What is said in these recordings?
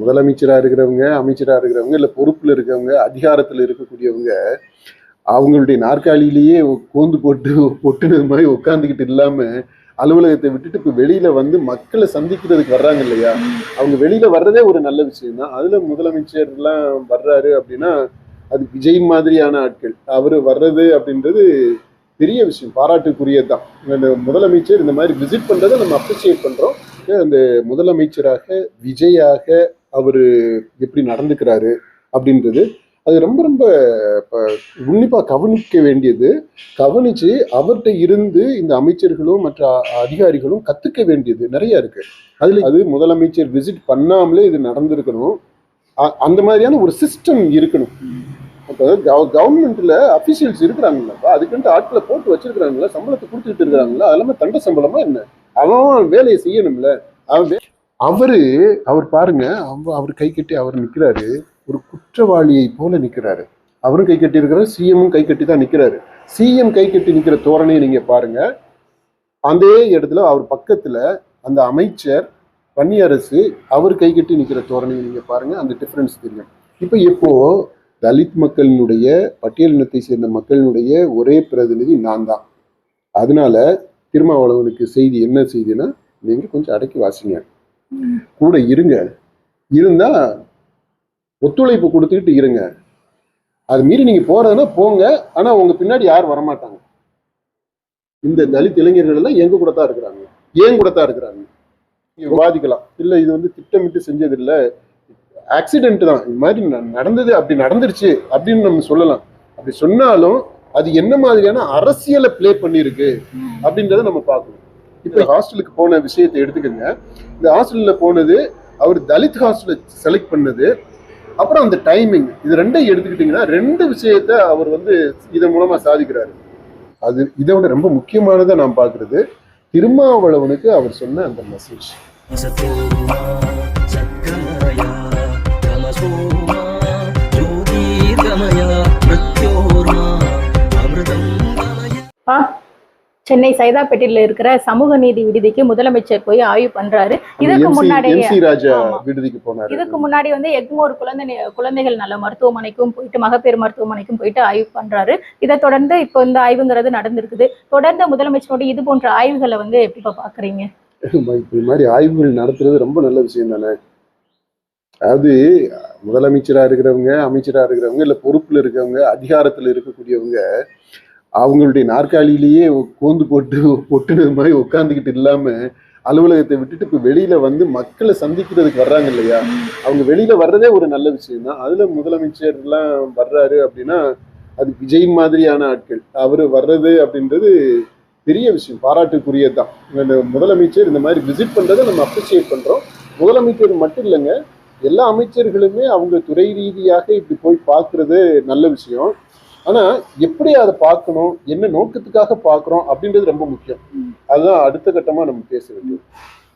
முதலமைச்சரா இருக்கிறவங்க, அமைச்சரா இருக்கிறவங்க, இல்ல பொறுப்புல இருக்கிறவங்க, அதிகாரத்துல இருக்கக்கூடியவங்க அவங்களுடைய நாற்காலியிலேயே கோந்து போட்டு பொட்டுனது மாதிரி உட்காந்துக்கிட்டு இல்லாம அலுவலகத்தை விட்டுட்டு இப்ப வெளியில வந்து மக்களை சந்திக்கிறதுக்கு வர்றாங்க இல்லையா? அவங்க வெளியில வர்றதே ஒரு நல்ல விஷயம் தான். அதுல முதலமைச்சர் எல்லாம் வர்றாரு அப்படின்னா அது விஜய் மாதிரியான ஆட்கள் அவரு வர்றது அப்படின்றது பெரிய விஷயம், பாராட்டுக்குரியதுதான். இந்த முதலமைச்சர் இந்த மாதிரி விசிட் பண்றதை நம்ம அப்ரிசியேட் பண்றோம். அந்த முதலமைச்சராக விஜயாக அவரு எப்படி நடந்துக்கிறாரு அப்படின்றது அது ரொம்ப ரொம்ப உன்னிப்பா கவனிக்க வேண்டியது. கவனிச்சு அவர்கிட்ட இருந்து இந்த அமைச்சர்களும் மற்ற அதிகாரிகளும் கத்துக்க வேண்டியது நிறைய இருக்கு. அதுல அது முதலமைச்சர் விசிட் பண்ணாமலே இது நடந்திருக்கணும். அந்த மாதிரியான ஒரு சிஸ்டம் இருக்கணும். அப்போ கவர்மெண்ட்ல அபிஷியல்ஸ் இருக்கிறாங்களா, அதுக்குன்ட்டு ஆட்களை போட்டு வச்சிருக்கிறாங்களா, சம்பளத்தை கொடுத்துட்டு இருக்கிறாங்களா, அதெல்லாமே தண்ட சம்பளமா என்ன? அவன் வேலையை செய்யணும்ல. அவர் பாருங்க, அவர் கை கட்டி அவர் நிக்கிறாரு, ஒரு குற்றவாளியை போல நிக்கிறாரு. அவரும் கை கட்டி இருக்கிறாரு, சிஎம்மும் கை கட்டி தான் நிக்கிறாரு. சிஎம் கை கட்டி நிக்கிற தோரணையை நீங்க பாருங்க. அதே இடத்துல அவர் பக்கத்துல அந்த அமைச்சர் பன்னியரசு அவர் கை கட்டி நிக்கிற தோரணையை நீங்க பாருங்க, அந்த டிஃபரன்ஸ் தெரியும். இப்ப எப்போ தலித் மக்களினுடைய பட்டியல் இனத்தை சேர்ந்த மக்களினுடைய ஒரே பிரதிநிதி நான் தான். அதனால திருமாவளவனுக்கு செய்தி என்ன செய்தினா, நீங்க கொஞ்சம் அடக்கி வாசிங்க, கூட இருங்க, இருந்தா ஒத்துழைப்பு கொடுத்துக்கிட்டு இருங்க. அது மீறி நீங்க போறதுன்னா போங்க, ஆனா உங்க பின்னாடி யாரும் வரமாட்டாங்க. இந்த தலித் இளைஞர்கள் எல்லாம் எங்க கூட தான் இருக்கிறாங்க, ஏன் கூட தான் இருக்கிறாங்க. விவாதிக்கலாம், இல்ல இது வந்து திட்டமிட்டு செஞ்சது இல்லை, ஆக்சிடென்ட் தான், இது மாதிரி நடந்தது, அப்படி நடந்துருச்சு அப்படின்னு நம்ம சொல்லலாம். அப்படி சொன்னாலும் அது என்ன மாதிரியான அரசியலை பிளே பண்ணிருக்கு அப்படின்றத நம்ம பார்க்கணும். இப்ப ஹாஸ்டலுக்கு போன விஷயத்தை எடுத்துக்கோங்க. இந்த ஹாஸ்டல்ல போனது, அவர் தலித் ஹாஸ்டலை செலக்ட் பண்ணது, அப்புறம் அந்த டைமிங், இது ரெண்டையும் எடுத்துக்கிட்டீங்கன்னா ரெண்டு விஷயத்த அவர் வந்து இதன் மூலமா சாதிக்கிறாரு. அது இதை விட ரொம்ப முக்கியமானதை நான் பார்க்கறது திருமாவளவனுக்கு அவர் சொன்ன அந்த மெசேஜ். சென்னை சைதாப்பேட்டையில இருக்கிற சமூக நீதி விடுதிக்கு முதலமைச்சர் போய் ஆய்வு பண்றாரு. இதுக்கு முன்னாடி வந்து எக்மோர் குழந்தைகள் நல மருத்துவமனைக்கும் போயிட்டு, மகப்பேறு மருத்துவமனைக்கும் போயிட்டு ஆய்வு பண்றாரு. இதை தொடர்ந்து இப்போ இந்த ஆய்வுங்கிறது நடந்திருக்குது. தொடர்ந்து முதலமைச்சரோட இது போன்ற ஆய்வுகளை வந்து எப்படி பாக்குறீங்க? இது மாதிரி ஆய்வுகள் நடத்துறது ரொம்ப நல்ல விஷயம் தானே. அதாவது முதலமைச்சரா இருக்கிறவங்க, அமைச்சரா இருக்கிறவங்க, இல்ல பொறுப்புல இருக்கிறவங்க, அதிகாரத்துல இருக்கக்கூடியவங்க அவங்களுடைய நாற்காலியிலேயே கோந்து போட்டு பொட்டுனது மாதிரி உட்காந்துக்கிட்டு இல்லாம அலுவலகத்தை விட்டுட்டு இப்ப வெளியில வந்து மக்களை சந்திக்கிறதுக்கு வர்றாங்க இல்லையா? அவங்க வெளியில வர்றதே ஒரு நல்ல விஷயம் தான். அதுல முதலமைச்சர் எல்லாம் வர்றாரு அப்படின்னா அது விஜய் மாதிரியான ஆட்கள் அவரு வர்றது அப்படின்றது பெரிய விஷயம், பாராட்டுக்குரியதுதான். இந்த முதலமைச்சர் இந்த மாதிரி விசிட் பண்றதை நம்ம அப்ரிசியேட் பண்றோம். முதலமைச்சர் மட்டும் இல்லைங்க, எல்லா அமைச்சர்களுமே அவங்க துறை ரீதியாக இப்படி போய் பார்க்கறது நல்ல விஷயம். ஆனா எப்படி அதை பார்க்கணும், என்ன நோக்கத்துக்காக பார்க்கிறோம் அப்படின்றது ரொம்ப முக்கியம். அதுதான் அடுத்த கட்டமா நம்ம பேச வேண்டியது.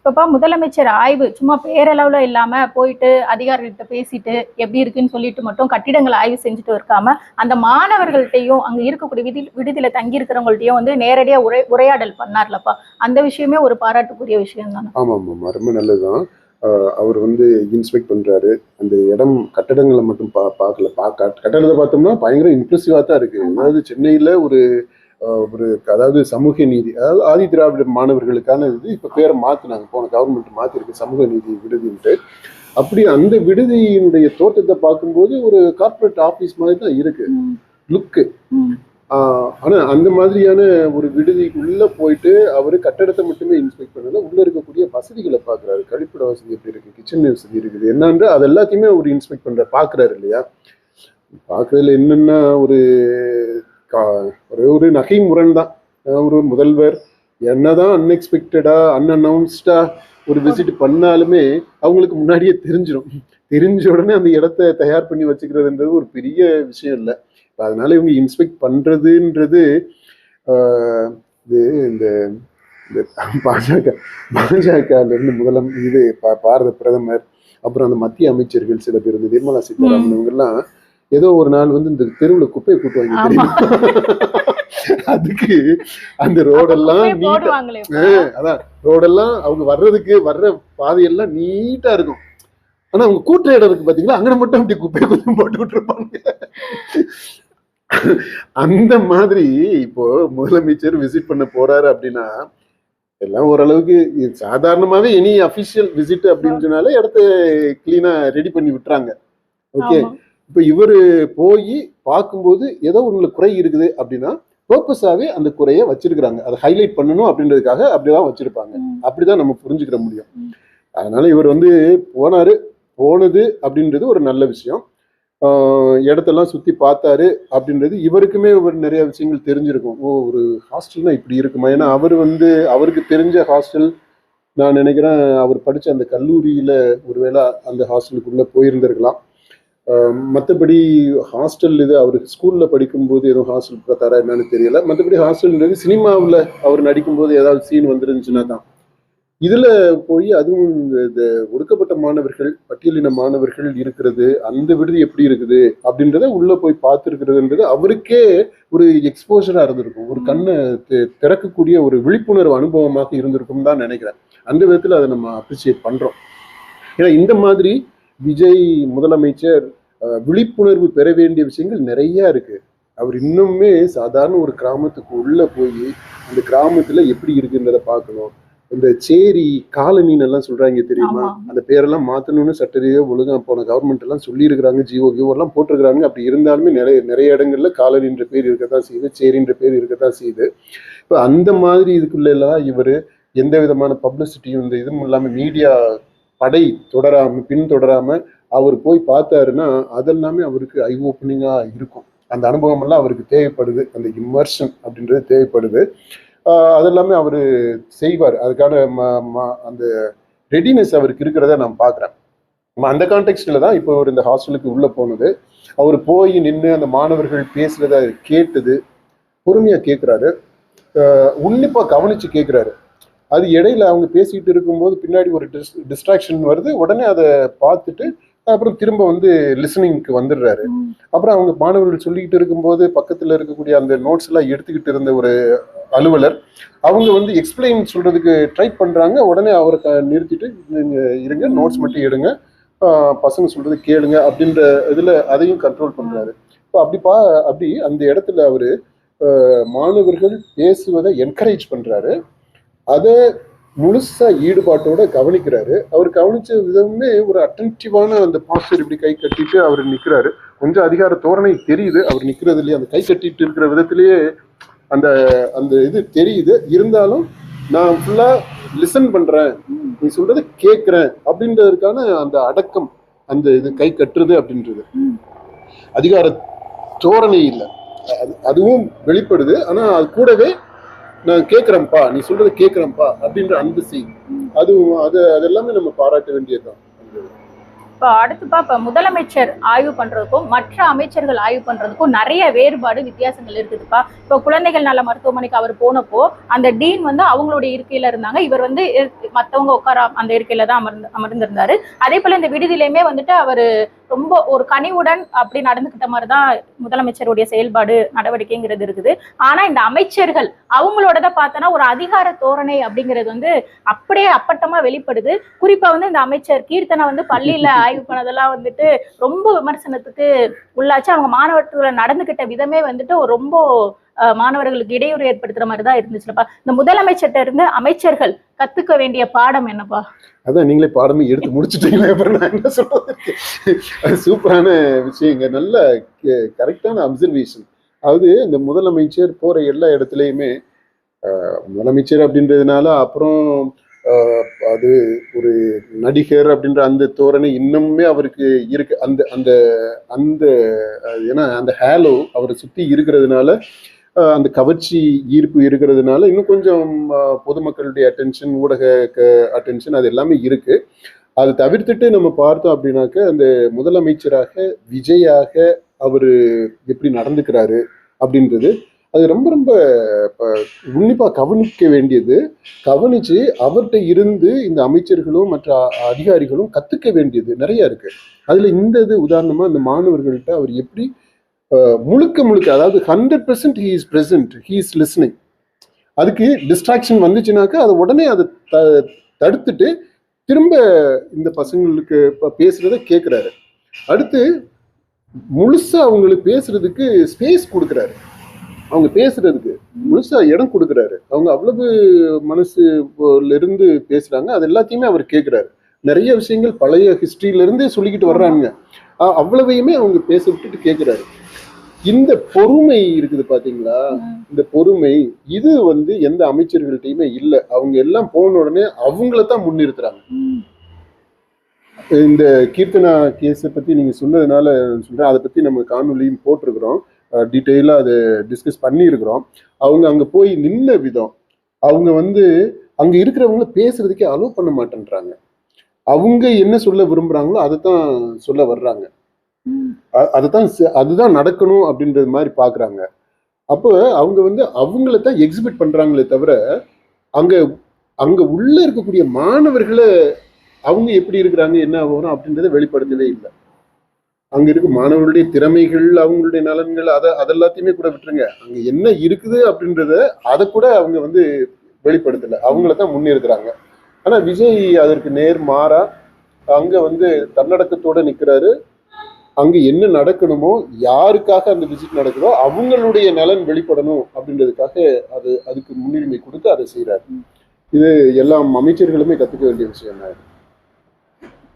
இப்ப முதலமைச்சர் ஆய்வு சும்மா பேரளவுல இல்லாம போயிட்டு அதிகாரிகிட்ட பேசிட்டு எப்படி இருக்குன்னு சொல்லிட்டு மட்டும் கட்டிடங்களை ஆய்வு செஞ்சுட்டு இருக்காம, அந்த மாணவர்கள்ட்டையும் அங்க இருக்கக்கூடிய விடுதியில தங்கி இருக்கிறவங்கள்ட்டையும் வந்து நேரடியா உரையாடல் பண்ணார்லப்பா, அந்த விஷயமே ஒரு பாராட்டுக்குரிய விஷயம் தானே. ஆமா ஆமா, ரொம்ப நல்லதுதான். அவர் வந்து இன்ஸ்பெக்ட் பண்றாரு. அந்த இடம் கட்டடங்களை மட்டும் பார்க்கல, கட்டடத்தை பார்த்தோம்னா பயங்கர இம்ப்ரெசிவா தான் இருக்கு. அதாவது சென்னையில ஒரு அதாவது சமூக நீதி, அதாவது ஆதி திராவிட மாணவர்களுக்கான இது இப்ப பேரை மாத்தினாங்க, போன கவர்மெண்ட் மாத்திருக்கு, சமூக நீதி விடுதின்ட்டு. அப்படி அந்த விடுதியினுடைய தோட்டத்தை பார்க்கும்போது ஒரு கார்பரேட் ஆபீஸ் மாதிரி தான் இருக்கு லுக்கு. ஆனா அந்த மாதிரியான ஒரு விடுதிக்குள்ள போயிட்டு அவரு கட்டடத்தை மட்டுமே இன்ஸ்பெக்ட் பண்ணல, உள்ள இருக்கக்கூடிய வசதிகளை பாக்குறாரு. கழிப்பிட வசதி எப்படி இருக்கு, கிச்சன் வசதி இருக்குது என்னன்னு அது எல்லாத்தையுமே அவர் இன்ஸ்பெக்ட் பண்ற பாக்குறாரு இல்லையா? பாக்குறதுல என்னன்னா ஒரு நகை முரண் தான். ஒரு முதல்வர் என்னதான் அன்எக்ஸ்பெக்டடா அன்அனௌன்ஸ்டா ஒரு விசிட் பண்ணாலுமே அவங்களுக்கு முன்னாடியே தெரிஞ்சிடும். தெரிஞ்ச உடனே அந்த இடத்த தயார் பண்ணி வச்சுக்கிறதுன்றது ஒரு பெரிய விஷயம் இல்லை. அதனால இவங்க இன்ஸ்பெக்ட் பண்றதுன்றது இந்த பாஜகல இருந்து பாரத பிரதமர், அப்புறம் அந்த மத்திய அமைச்சர்கள் சில பேர், இந்த நிர்மலா சீதாராமன் இவங்க எல்லாம் ஏதோ ஒரு நாள் வந்து இந்த தெருவுல குப்பையை கூட்டுவாங்க தெரியுமா? அதுக்கு அந்த ரோடெல்லாம் அதான் ரோடெல்லாம் அவங்க வர்ற பாதையெல்லாம் நீட்டா இருக்கும். ஆனா அவங்க கூட்டுற இடம் இருக்கு பாத்தீங்களா, அங்க மட்டும் அப்படி குப்பையை கொஞ்சம் போட்டு விட்டுருப்பாங்க. அந்த மாதிரி இப்போ முதலமைச்சர் விசிட் பண்ண போறாரு அப்படின்னா எல்லாம் ஓரளவுக்கு சாதாரணமாவே எனி அபிஷியல் விசிட் அப்படின்னு சொன்னாலே இடத்த கிளீனா ரெடி பண்ணி விட்டுறாங்க. ஓகே, ஆமா. இப்ப இவரு போய் பார்க்கும்போது ஏதோ ஒண்ணுல குறை இருக்குது அப்படின்னா பர்பஸாவே அந்த குறைய வச்சிருக்கிறாங்க. அதை ஹைலைட் பண்ணணும் அப்படின்றதுக்காக அப்படிதான் வச்சிருப்பாங்க. அப்படிதான் நம்ம புரிஞ்சுக்கிற முடியும். அதனால இவர் வந்து போனது அப்படின்றது ஒரு நல்ல விஷயம். இடத்தெல்லாம் சுத்தி பார்த்தாரு அப்படின்றது இவருக்குமே ஒரு நிறைய விஷயங்கள் தெரிஞ்சிருக்கும். ஓ, ஒரு ஹாஸ்டல்னா இப்படி இருக்குமா? ஏன்னா அவர் வந்து அவருக்கு தெரிஞ்ச ஹாஸ்டல், நான் நினைக்கிறேன் அவர் படிச்ச அந்த கல்லூரியில ஒருவேளை அந்த ஹாஸ்டலுக்குள்ள போயிருந்திருக்கலாம். மற்றபடி ஹாஸ்டல் இது அவர் ஸ்கூல்ல படிக்கும்போது எதுவும் ஹாஸ்டல் பார்த்தாரா என்னன்னு தெரியல. மற்றபடி ஹாஸ்டல்ன்றது சினிமாவில் அவர் நடிக்கும்போது ஏதாவது சீன் வந்துருந்துச்சுன்னா தான். இதுல போய் அதுவும் இந்த ஒடுக்கப்பட்ட மாணவர்கள், பட்டியலின மாணவர்கள் இருக்கிறது, அந்த விடுதி எப்படி இருக்குது அப்படின்றத உள்ள போய் பார்த்துருக்கிறதுன்றது அவருக்கே ஒரு எக்ஸ்போஜரா இருந்திருக்கும். ஒரு கண்ணை திறக்கக்கூடிய ஒரு விழிப்புணர்வு அனுபவமாக இருந்திருக்கும் தான் நினைக்கிறேன். அந்த விதத்துல அதை நம்ம அப்ரிசியேட் பண்றோம். ஏன்னா இந்த மாதிரி விஜய் முதலமைச்சர் விழிப்புணர்வு பெற வேண்டிய விஷயங்கள் நிறைய இருக்கு. அவர் இன்னுமே சாதாரண ஒரு கிராமத்துக்கு உள்ள போய் அந்த கிராமத்துல எப்படி இருக்குன்றத பார்க்கணும். இந்த சேரி காலனின்னு எல்லாம் சொல்றாங்க தெரியுமா? அந்த பேரெல்லாம் மாத்தணும்னு சட்டத்தையோ ஒழுங்கா போன கவர்மெண்ட் எல்லாம் சொல்லி இருக்கிறாங்க, ஜிஓ எல்லாம் போட்டிருக்கிறாங்க. அப்படி இருந்தாலுமே நிறைய இடங்கள்ல காலனின்ற பேர் இருக்கத்தான் செய்யுது, சேரின்ற பேர் இருக்கத்தான் செய்யுது. இப்ப அந்த மாதிரி இதுக்குள்ள எல்லாம் இவரு எந்த விதமான பப்ளிசிட்டியும் இந்த இதுவும் இல்லாம மீடியா படை பின்தொடராம அவர் போய் பார்த்தாருன்னா அதெல்லாமே அவருக்கு ஐ ஓப்பனிங்கா இருக்கும். அந்த அனுபவம் எல்லாம் அவருக்கு தேவைப்படுது. அந்த இம்மர்ஷன் அப்படின்றது தேவைப்படுது. அதெல்லாமே அவரு செய்வார். அதுக்கான அந்த ரெடினஸ் அவருக்கு இருக்கிறத நான் பார்க்குறேன். அந்த கான்டெக்ட்ல தான் இப்போ அவர் இந்த ஹாஸ்டலுக்கு உள்ள போனது. அவர் போய் நின்று அந்த மாணவர்கள் பேசுறத கேட்டது, பொறுமையா கேட்கிறாரு, உன்னிப்பா கவனிச்சு கேட்கிறாரு. அது இடையில அவங்க பேசிட்டு இருக்கும்போது பின்னாடி ஒரு டிஸ்ட்ராக்ஷன் வருது, உடனே அதை பார்த்துட்டு அப்புறம் திரும்ப வந்து லிசனிங்க்கு வந்துடுறாரு. அப்புறம் அவங்க மாணவர்கள் சொல்லிக்கிட்டு இருக்கும்போது பக்கத்துல இருக்கக்கூடிய அந்த நோட்ஸ் எல்லாம் எடுத்துக்கிட்டு இருந்த ஒரு அலுவலர் அவங்க வந்து எக்ஸ்பிளைன் சொல்றதுக்கு ட்ரை பண்றாங்க. உடனே அவரை நிறுத்திட்டு நீங்க இருங்க, நோட்ஸ் மட்டும் எடுங்க, பசங்க சொல்றது கேளுங்க அப்படின்ற இதுல அதையும் கண்ட்ரோல் பண்றாரு. இப்போ அப்படி அந்த இடத்துல அவரு மாணவர்கள் பேசுவதை என்கரேஜ் பண்றாரு. அதை முழுசா ஈடுபாட்டோட கவனிக்கிறாரு. அவர் கவனிச்ச விதமே ஒரு அட்டென்டிவான அந்த பாஸ்டர் இப்படி கை கட்டிட்டு அவர் நிக்கிறாரு. கொஞ்சம் அதிகார தோரணை தெரியுது அவர் நிக்கிறதுலயே, அந்த கை கட்டிட்டு இருக்கிற விதத்திலேயே அந்த அந்த இது தெரியுது. இருந்தாலும் நான் ஃபுல்லா லிசன் பண்றேன், நீ சொல்றதை கேட்கிறேன் அப்படின்றதுக்கான அந்த அடக்கம், அந்த இது கை கட்டுறது அப்படின்றது அதிகார தோரணை இல்லை, அதுவும் வெளிப்படுது. ஆனா அது கூடவே நான் கேட்கிறேன்ப்பா, நீ சொல்றதை கேட்கிறேன்ப்பா அப்படின்ற அந்த செய்தி, அதெல்லாமே நம்ம பாராட்ட வேண்டியதுதான். இப்போ அடுத்துப்பா, இப்போ முதலமைச்சர் ஆய்வு பண்றதுக்கும் மற்ற அமைச்சர்கள் ஆய்வு பண்றதுக்கும் நிறைய வேறுபாடு வித்தியாசங்கள் இருக்குதுப்பா. இப்போ குழந்தைகள் நல மருத்துவமனைக்கு அவர் போனப்போ அந்த டீன் வந்து அவங்களுடைய இருக்கையில இருந்தாங்க, இவர் வந்து மற்றவங்க உட்கார அந்த இருக்கையில தான் அமர்ந்திருந்தாரு. அதே போல இந்த விடுதியிலையுமே வந்துட்டு அவர் ரொம்ப ஒரு கனிவுடன் அப்படி நடந்துக்கிட்ட மாதிரிதான் முதலமைச்சருடைய செயல்பாடு நடவடிக்கைங்கிறது இருக்குது. ஆனா இந்த அமைச்சர்கள் அவங்களோட பார்த்தோன்னா ஒரு அதிகார தோரணை அப்படிங்கிறது வந்து அப்படியே அப்பட்டமா வெளிப்படுது. குறிப்பா வந்து இந்த அமைச்சர் கீர்த்தனை வந்து பள்ளியில ஆய்வு பண்ணதெல்லாம் வந்துட்டு ரொம்ப விமர்சனத்துக்கு உள்ளாச்சு. அவங்க மாணவர்களை நடந்துகிட்ட விதமே வந்துட்டு ரொம்ப மாணவர்களுக்கு இடையூறு ஏற்படுத்துற மாதிரி தான் இருந்துச்சுப்பா. இந்த முதலமைச்சர்கிட்ட இருந்து அமைச்சர்கள் கத்துக்க வேண்டிய பாடம் என்னப்பா? அதான் நீங்களே பாடமே எடுத்து முடிச்சுட்டீங்களே, அப்புறம் நான் என்ன சொல்றது. சூப்பரான விஷயங்க, நல்ல கரெக்டான அப்சர்வேஷன். அதாவது இந்த முதலமைச்சர் போற எல்லா இடத்துலையுமே முதலமைச்சர் அப்படின்றதுனால அப்புறம் அது ஒரு நடிகர் அப்படின்ற அந்த தோரணை இன்னுமே அவருக்கு இருக்கு. அந்த அந்த அந்த ஏன்னா அந்த ஹேலோ அவரை சுத்தி இருக்கிறதுனால, அந்த கவர்ச்சி ஈர்ப்பு இருக்கிறதுனால இன்னும் கொஞ்சம் பொதுமக்களுடைய அட்டென்ஷன், ஊடக அட்டென்ஷன் அது எல்லாமே இருக்கு. அதை தவிர்த்துட்டு நம்ம பார்த்தோம் அப்படின்னாக்க அந்த முதலமைச்சராக விஜயாக அவரு எப்படி நடந்துக்கிறாரு அப்படின்றது அது ரொம்ப ரொம்ப உன்னிப்பா கவனிக்க வேண்டியது. கவனிச்சு அவர்கிட்ட இருந்து இந்த அமைச்சர்களும் மற்ற அதிகாரிகளும் கத்துக்க வேண்டியது நிறைய இருக்கு. அதுல இந்த இது உதாரணமா இந்த மாணவர்கள்ட்ட அவர் எப்படி முழுக்க அதாவது 100% he is present, he is listening. அதுக்கு டிஸ்ட்ராக்ஷன் வந்துச்சுனாக்கா அதை உடனே அதை தடுத்துட்டு திரும்ப இந்த பசங்களுக்கு பேசுறத கேட்கிறாரு. அடுத்து முழுசா அவங்களுக்கு பேசுறதுக்கு ஸ்பேஸ் கொடுக்குறாரு. அவங்க பேசுறதுக்கு முழுசா இடம் கொடுக்குறாரு. அவங்க அவ்வளவு மனசுல இருந்து பேசுறாங்க. அது எல்லாத்தையுமே அவர் கேட்கிறாரு. நிறைய விஷயங்கள் பழைய ஹிஸ்டரியில இருந்தே சொல்லிக்கிட்டு வர்றாங்க. அவ்வளவையுமே அவங்க பேச விட்டுட்டு கேட்கிறாரு. இந்த பொறுமை இருக்குது பாத்தீங்களா, இந்த பொறுமை இது எந்த அமைச்சர்கள்ட்டையுமே இல்லை. அவங்க எல்லாம் போன உடனே அவங்கள தான் முன்னிறுத்துறாங்க. இந்த கீர்த்தனா கேஸை பத்தி நீங்க சொன்னதுனால சொல்றேன். அதை பத்தி நம்ம காணொலியும் போட்டிருக்கிறோம். டீட்டெயிலா அதை டிஸ்கஸ் பண்ணியிருக்கிறோம். அவங்க அங்க போய் நின்ன விதம், அவங்க அங்க இருக்கிறவங்கள பேசுறதுக்கே அலோவ் பண்ண மாட்டேன்றாங்க. அவங்க என்ன சொல்ல விரும்புறாங்களோ அதை தான் சொல்ல வர்றாங்க. அதுதான் நடக்கணும் அப்படின்றது மாதிரி பாக்குறாங்க. அப்போ அவங்க அவங்கள தான் எக்ஸிபிட் பண்றாங்களே தவிர அங்க அங்க உள்ள இருக்கக்கூடிய மாணவர்களை அவங்க எப்படி இருக்கிறாங்க, என்ன ஆகணும் அப்படின்றத வெளிப்படுத்தவே இல்லை. அங்க இருக்க மாணவர்களுடைய திறமைகள், அவங்களுடைய நலன்கள், அதெல்லாத்தையுமே கூட விட்டுருங்க. அங்க என்ன இருக்குது அப்படின்றத அதை கூட அவங்க வெளிப்படுத்தல. அவங்கள தான் முன்னிறுக்கிறாங்க. ஆனா விஜய் அதற்கு நேர் மாறா அங்க தன்னடக்கத்தோட நிக்கிறாரு. அங்க என்ன நடக்கணுமோ, யாருக்காக அந்த விசிட் நடக்குதோ அவங்களுடைய நலன் வெளிப்படணும் அப்படின்றதுக்காக அதுக்கு முன்னுரிமை கொடுத்து அதை செய்யறாரு. இது எல்லா அமைச்சர்களுமே கத்துக்க வேண்டிய விஷயம் தான்.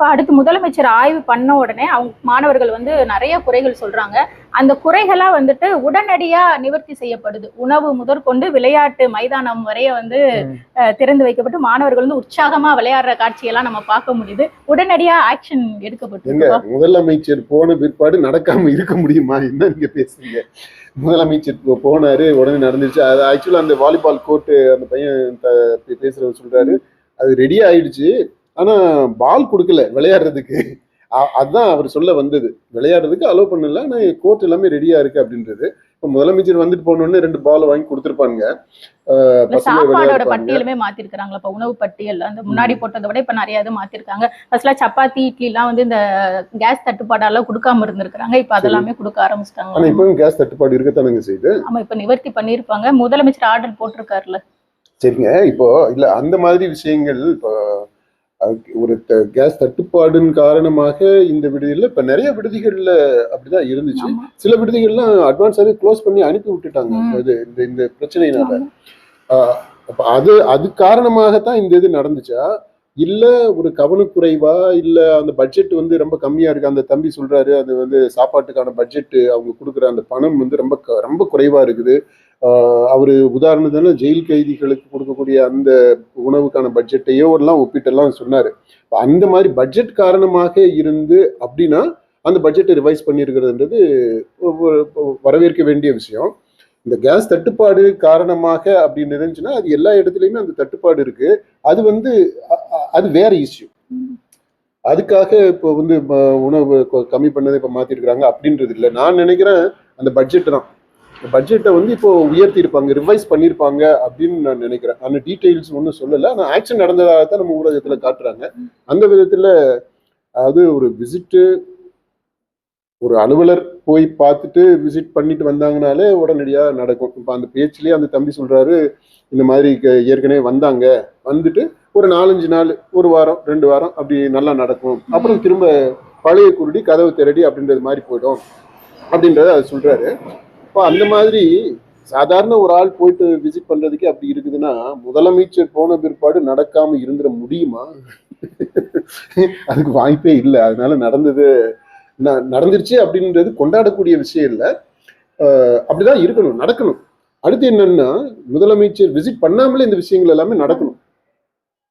இப்ப அடுத்து முதலமைச்சர் ஆய்வு பண்ண உடனே அவங்க மாணவர்கள் நிறைய குறைகள் சொல்றாங்க. அந்த குறைகளா உடனடியா நிவர்த்தி செய்யப்படுது. உணவு முதற்கொண்டு விளையாட்டு மைதானம் வரைய திறந்து வைக்கப்பட்டு மாணவர்கள் உற்சாகமா விளையாடுற காட்சியெல்லாம் நம்ம பார்க்க முடியுது. உடனடியா ஆக்ஷன் எடுக்கப்பட்டு. முதலமைச்சர் போன பிற்பாடு நடக்காம இருக்க முடியுமா? என்ன நீங்க பேசுறீங்க? முதலமைச்சர் போனாரு, உடனே நடந்துருச்சு. அது ஆக்சுவலா அந்த வாலிபால் கோர்ட்டு அந்த பையன் பேசுறவர் சொல்றாரு, அது ரெடி ஆயிடுச்சு. ஆனா பால் கொடுக்கல விளையாடுறதுக்கு. அதுதான் அவர் சொல்ல வந்தது. விளையாடுறதுக்கு அலோவ் பண்ணல, ஆனா கோர்ட் எல்லாமே ரெடியா இருக்கு அப்படின்றது. இப்ப முதலமைச்சர் வாங்கிட்டு 2 பால் வாங்கி கொடுத்துருப்பாங்க. சாப்பாடோட பட்டியலுமே மாத்திருக்காங்க. இப்ப உணவு பட்டியல் அந்த முன்னாடி போட்டதை விட இப்ப நிறைய இது மாத்திருக்காங்க. ஃபர்ஸ்ட்ல சப்பாத்தி இட்லி எல்லாம் இந்த கேஸ் தட்டுப்பாடெல்லாம் கொடுக்காம இருந்திருக்காங்க. இப்ப அதெல்லாமே கொடுக்க ஆரம்பிச்சிட்டாங்க. ஆனா இப்பவும் கேஸ் தட்டுப்பாடு இருக்கத்தானுங்க செய்யுது. ஆமா, இப்ப நிவர்த்தி பண்ணிருப்பாங்க. முதலமைச்சர் ஆர்டர் போட்டிருக்காருல்ல. சரிங்க. இப்போ இல்ல அந்த மாதிரி விஷயங்கள் இப்போ ஒரு கேஸ் தட்டுப்பாடுன்னு காரணமாக இந்த விடுதியில் இப்ப நிறைய விடுதிகள்ல அப்படிதான் இருந்துச்சு. சில விடுதிகள்லாம் அட்வான்ஸாவே க்ளோஸ் பண்ணி அனுப்பி விட்டுட்டாங்க இந்த பிரச்சனையினால. அது காரணமாகத்தான் இந்த இது நடந்துச்சா, இல்ல ஒரு கவனக்குறைவா, இல்ல அந்த பட்ஜெட் ரொம்ப கம்மியா இருக்கு. அந்த தம்பி சொல்றாரு, அது சாப்பாட்டுக்கான பட்ஜெட் அவங்க கொடுக்குற அந்த பணம் ரொம்ப ரொம்ப குறைவா இருக்குது. அவரு உதாரணத்துல ஜெயில் கைதிகளுக்கு கொடுக்கக்கூடிய அந்த உணவுக்கான பட்ஜெட்டையோ எல்லாம் ஒப்பிட்டெல்லாம் சொன்னாரு. அந்த மாதிரி பட்ஜெட் காரணமாக இருந்து அப்படின்னா அந்த பட்ஜெட்டை ரிவைஸ் பண்ணியிருக்கிறதுன்றது வரவேற்க வேண்டிய விஷயம். இந்த கேஸ் தட்டுப்பாடு காரணமாக அப்படின்னு இருந்துச்சுன்னா அது எல்லா இடத்துலயுமே அந்த தட்டுப்பாடு இருக்கு. அது அது வேற இஷ்யூ. அதுக்காக இப்போ உணவு கம்மி பண்ணதை இப்ப மாத்திருக்கிறாங்க அப்படின்றது இல்லை. நான் நினைக்கிறேன் அந்த பட்ஜெட் தான். பட்ஜெட்டை இப்போ உயர்த்தி இருப்பாங்க, ரிவைஸ் பண்ணியிருப்பாங்க அப்படின்னு நான் நினைக்கிறேன். அந்த டீட்டெயில்ஸ் ஒன்றும் சொல்லலை. ஆனால் ஆக்ஷன் நடந்ததாக தான் நம்ம ஊடகத்துல காட்டுறாங்க. அந்த விதத்துல அது ஒரு விசிட்டு, ஒரு அலுவலர் போய் பார்த்துட்டு விசிட் பண்ணிட்டு வந்தாங்கனாலே உடனடியாக நடக்கும். இப்போ அந்த பேச்சிலேயே அந்த தம்பி சொல்றாரு, இந்த மாதிரி ஏற்கனவே வந்தாங்க, வந்துட்டு ஒரு 4-5 நாள், 1 வாரம் 2 வாரம் அப்படி நல்லா நடக்கும். அப்புறம் திரும்ப பழைய குருடி கதவு திரடி அப்படின்றது மாதிரி போயிடும் அப்படின்றத அது சொல்றாரு. இப்போ அந்த மாதிரி சாதாரண ஒரு ஆள் போயிட்டு விசிட் பண்றதுக்கே அப்படி இருக்குதுன்னா முதலமைச்சர் போன பிற்பாடு நடக்காம இருந்துட முடியுமா? அதுக்கு வாய்ப்பே இல்லை. அதனால நடந்துருச்சு அப்படின்றது கொண்டாடக்கூடிய விஷயம் இல்லை. அப்படிதான் இருக்கணும், நடக்கணும். அடுத்து என்னன்னா முதலமைச்சர் விசிட் பண்ணாமலே இந்த விஷயங்கள் எல்லாமே நடக்கணும்.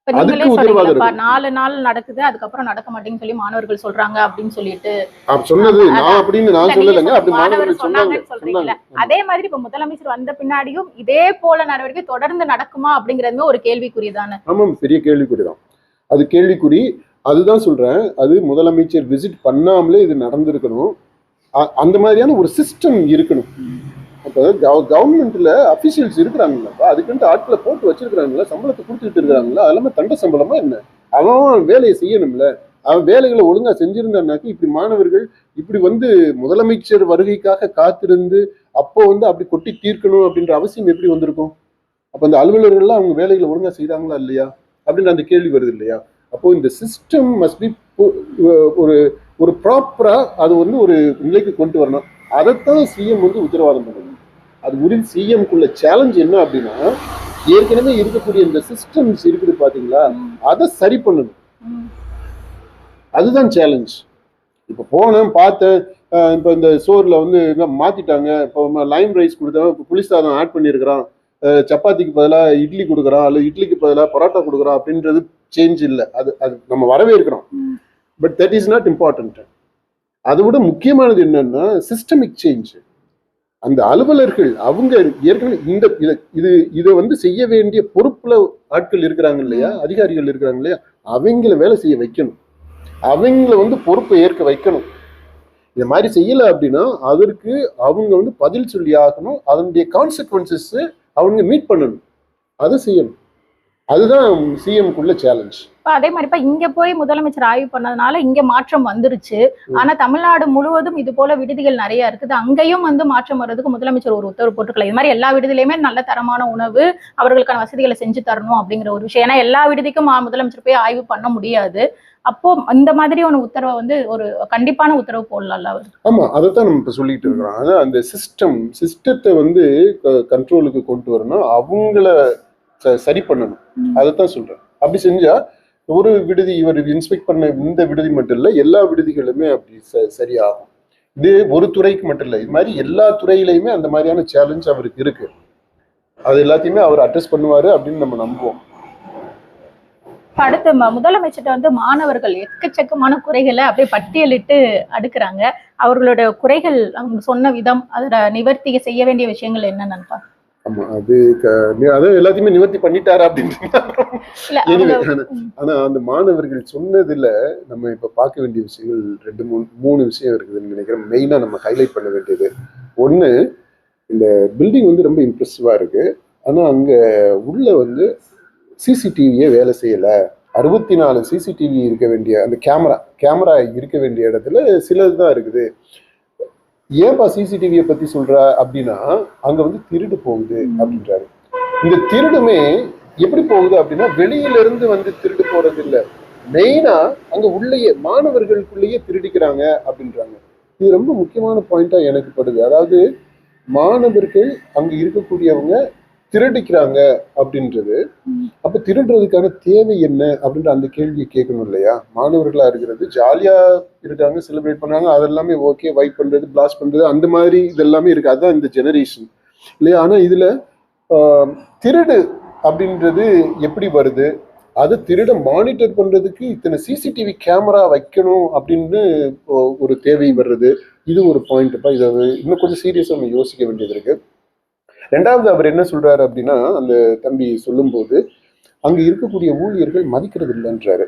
நீங்களே சொல்றீங்கப்பா 4 நாள் நடக்குது, அதுக்கப்புறம் நடக்க மாட்டேங்குன்னு சொல்லி மாணவர்கள் சொல்றாங்க அப்படின்னு சொல்லிட்டு சொன்னது நான் அப்படின்னு நான் சொல்லலைங்க. அப்படி மாணவர்கள் சொன்னாங்கன்னு சொல்றீங்கல்ல. அதே மாதிரி இப்ப முதலமைச்சர் வந்த பின்னாடியும் இதே போல நடவடிக்கை தொடர்ந்து நடக்குமா அப்படிங்கறதுமே ஒரு கேள்விக்குறி தானே? ஆமாம், பெரிய கேள்விக்குறிதான். அது கேள்விக்குறி. அதுதான் சொல்றேன், அது முதலமைச்சர் விசிட் பண்ணாமலே இது நடந்திருக்கணும். அந்த மாதிரியான ஒரு சிஸ்டம் இருக்கணும். அப்போ கவர்மெண்ட்ல அபிஷியல்ஸ் இருக்கிறாங்களா, அதுக்குன்ட்டு ஆட்களை போட்டு வச்சிருக்கிறாங்களா, சம்பளத்தை கொடுத்துட்டு இருக்கிறாங்களா, அதெல்லாமே தண்ட சம்பளமா என்ன? அவன் வேலையை செய்யணும்ல. அவன் வேலைகளை ஒழுங்கா செஞ்சிருந்தானாக்கி இப்படி மாணவர்கள் இப்படி முதலமைச்சர் வருகைக்காக காத்திருந்து அப்போ அப்படி கொட்டி தீர்க்கணும் அப்படின்ற அவசியம் எப்படி வந்திருக்கும்? அப்ப அந்த அலுவலர்கள்லாம் அவங்க வேலைகளை ஒழுங்கா செய்தாங்களா இல்லையா அப்படின்ற அந்த கேள்வி வருது இல்லையா? அப்போ இந்த சிஸ்டம் மஸ்ட் பி ஒரு ஒரு ப்ராப்பரா அது வந்து ஒரு நிலைக்கு கொண்டு வரணும். அதைத்தான் சிஎம் வந்து உத்தரவாதம் பண்ணணும். அது உறுதி சிஎம்குள்ள சேலஞ்ச் என்ன அப்படின்னா, ஏற்கனவே இருக்கக்கூடிய இந்த சிஸ்டம்ஸ் இருக்குது பாத்தீங்களா, அதை சரி பண்ணணும். அதுதான் சேலஞ்ச். இப்ப போனேன் பார்த்தேன், இப்போ இந்த சோர்ல வந்து மாத்திட்டாங்க, இப்போ லைம் ரைஸ் கொடுத்தா புளி சாதம் ஆட் பண்ணியிருக்கிறான், சப்பாத்திக்கு பதிலாக இட்லி கொடுக்குறான், அல்லது இட்லிக்கு பதிலாக பரோட்டா கொடுக்குறான் அப்படின்றது சேஞ்ச் இல்லை. அது அது நம்ம வரவேற்கிறோம். But that is not important. அதை விட முக்கியமானது என்னன்னா சிஸ்டமிக் சேஞ்ச். அந்த அலுவலர்கள் அவங்க ஏற்கனவே இந்த இதை வந்து செய்ய வேண்டிய பொறுப்புல ஆட்கள் இருக்கிறாங்க இல்லையா, அதிகாரிகள் இருக்கிறாங்க இல்லையா, அவங்கள வேலை செய்ய வைக்கணும். அவங்கள வந்து பொறுப்பை ஏற்க வைக்கணும். இந்த மாதிரி செய்யல அப்படின்னா அதற்கு அவங்க வந்து பதில் சொல்லி ஆகணும். அதனுடைய கான்சிக்வன்சஸ் அவங்க மீட் பண்ணணும். அதை செய்யணும். அதுதான் சிஎம்குள்ள சேலஞ்ச். அதே மாதிரி இப்ப இங்க போய் முதலமைச்சர் ஆய்வு பண்ணதுனால இங்க மாற்றம் வந்துருச்சு. ஆனா தமிழ்நாடு முழுவதும் இது போல விடுதிகள் நிறைய இருக்குது. அங்கேயும் வந்து மாற்றம் வர்றதுக்கு முதலமைச்சர் ஒரு உத்தரவு போட்டுக்கலாம். இது மாதிரி எல்லா விடுதியிலுமே நல்ல தரமான உணவு, அவர்களுக்கான வசதிகளை செஞ்சு தரணும் அப்படிங்கிற ஒரு விஷயம். ஏன்னா எல்லா விடுதிக்கும் முதலமைச்சர் போய் ஆய்வு பண்ண முடியாது. அப்போ இந்த மாதிரி ஒரு உத்தரவை வந்து ஒரு கண்டிப்பான உத்தரவு போடலாம்ல அவர். ஆமா, அதைத்தான் நம்ம இப்ப சொல்லிட்டு இருக்கிறோம். ஆனா அந்த சிஸ்டத்தை வந்து கண்ட்ரோலுக்கு கொண்டு வரணும், அவங்கள சரி பண்ணணும். அதைத்தான் சொல்றேன். அப்படி செஞ்சா ஒரு விடுதி இவர் இன்ஸ்பெக்ட் பண்ண இந்த விடுதி மட்டும் இல்லை, எல்லா விடுதிகளுமே அப்படி சரியாகும். இது ஒரு துறைக்கு மட்டும் இல்லை, இது மாதிரி எல்லா துறையிலையுமே அந்த மாதிரியான சேலஞ்ச் அவருக்கு இருக்கு. அது எல்லாத்தையுமே அவர் அட்ரஸ் பண்ணுவாரு அப்படின்னு நம்ம நம்புவோம். அடுத்து முதலமைச்சர்கிட்ட வந்து மாணவர்கள் எக்கச்சக்கமான குறைகளை அப்படியே பட்டியலிட்டு அடுக்குறாங்க. அவர்களோட குறைகள் அவங்க சொன்ன விதம், அதோட நிவர்த்தி செய்ய வேண்டிய விஷயங்கள் என்னன்னு. ஆமா, அது எல்லாத்தையுமே நிவர்த்தி பண்ணிட்டாரா அப்படின்னு. ஆனா அந்த மாணவர்கள் சொன்னதுல நம்ம இப்ப பார்க்க வேண்டிய விஷயங்கள் மூணு விஷயம் இருக்குதுன்னு நினைக்கிறேன். மெயினா நம்ம ஹைலைட் பண்ண வேண்டியது ஒண்ணு, இந்த பில்டிங் வந்து ரொம்ப இம்ப்ரெசிவா இருக்கு. ஆனா அங்க உள்ள வந்து சிசிடிவியே வேலை செய்யல. 64 சிசிடிவி இருக்க வேண்டிய அந்த கேமரா இருக்க வேண்டிய இடத்துல சிலதுதான் இருக்குது. ஏன்பா சிசிடிவியை பத்தி சொல்ற அப்படின்னா, அங்க வந்து திருடு போகுது அப்படின்றாரு. இந்த திருடுமே எப்படி போகுது அப்படின்னா, வெளியில இருந்து வந்து திருடு போறது இல்லை, மெயினா அங்க உள்ளேயே மாணவர்களுக்குள்ளேயே திருடிக்கிறாங்க அப்படின்றாங்க. இது ரொம்ப முக்கியமான பாயிண்டா எனக்கு படுது. அதாவது மாணவர்கள் அங்க இருக்கக்கூடியவங்க திருடிக்கிறாங்க அப்படின்றது. அப்ப திருடுறதுக்கான தேவை என்ன அப்படின்ற அந்த கேள்வியை கேட்கணும் இல்லையா. மாணவர்களா இருக்கிறது ஜாலியா இருக்காங்க, செலிப்ரேட் பண்றாங்க, அதெல்லாமே ஓகே, வைப் பண்றது, பிளாஸ்ட் பண்றது, அந்த மாதிரி இதெல்லாமே இருக்கு. அதுதான் இந்த ஜெனரேஷன் இல்லையா. ஆனா இதுல திருடு அப்படின்றது எப்படி வருது, அது திருட மானிட்டர் பண்றதுக்கு இத்தனை சிசிடிவி கேமரா வைக்கணும் அப்படின்னு ஒரு தேவை வர்றது. இது ஒரு பாயிண்ட்ப்பா. இதை இன்னும் கொஞ்சம் சீரியஸா நம்ம யோசிக்க வேண்டியது இருக்கு. ரெண்டாவது அவர் என்ன சொல்றாரு அப்படின்னா, அந்த தம்பி சொல்லும் போது அங்க இருக்கக்கூடிய ஊழியர்கள் மதிக்கிறது இல்லைன்றாரு.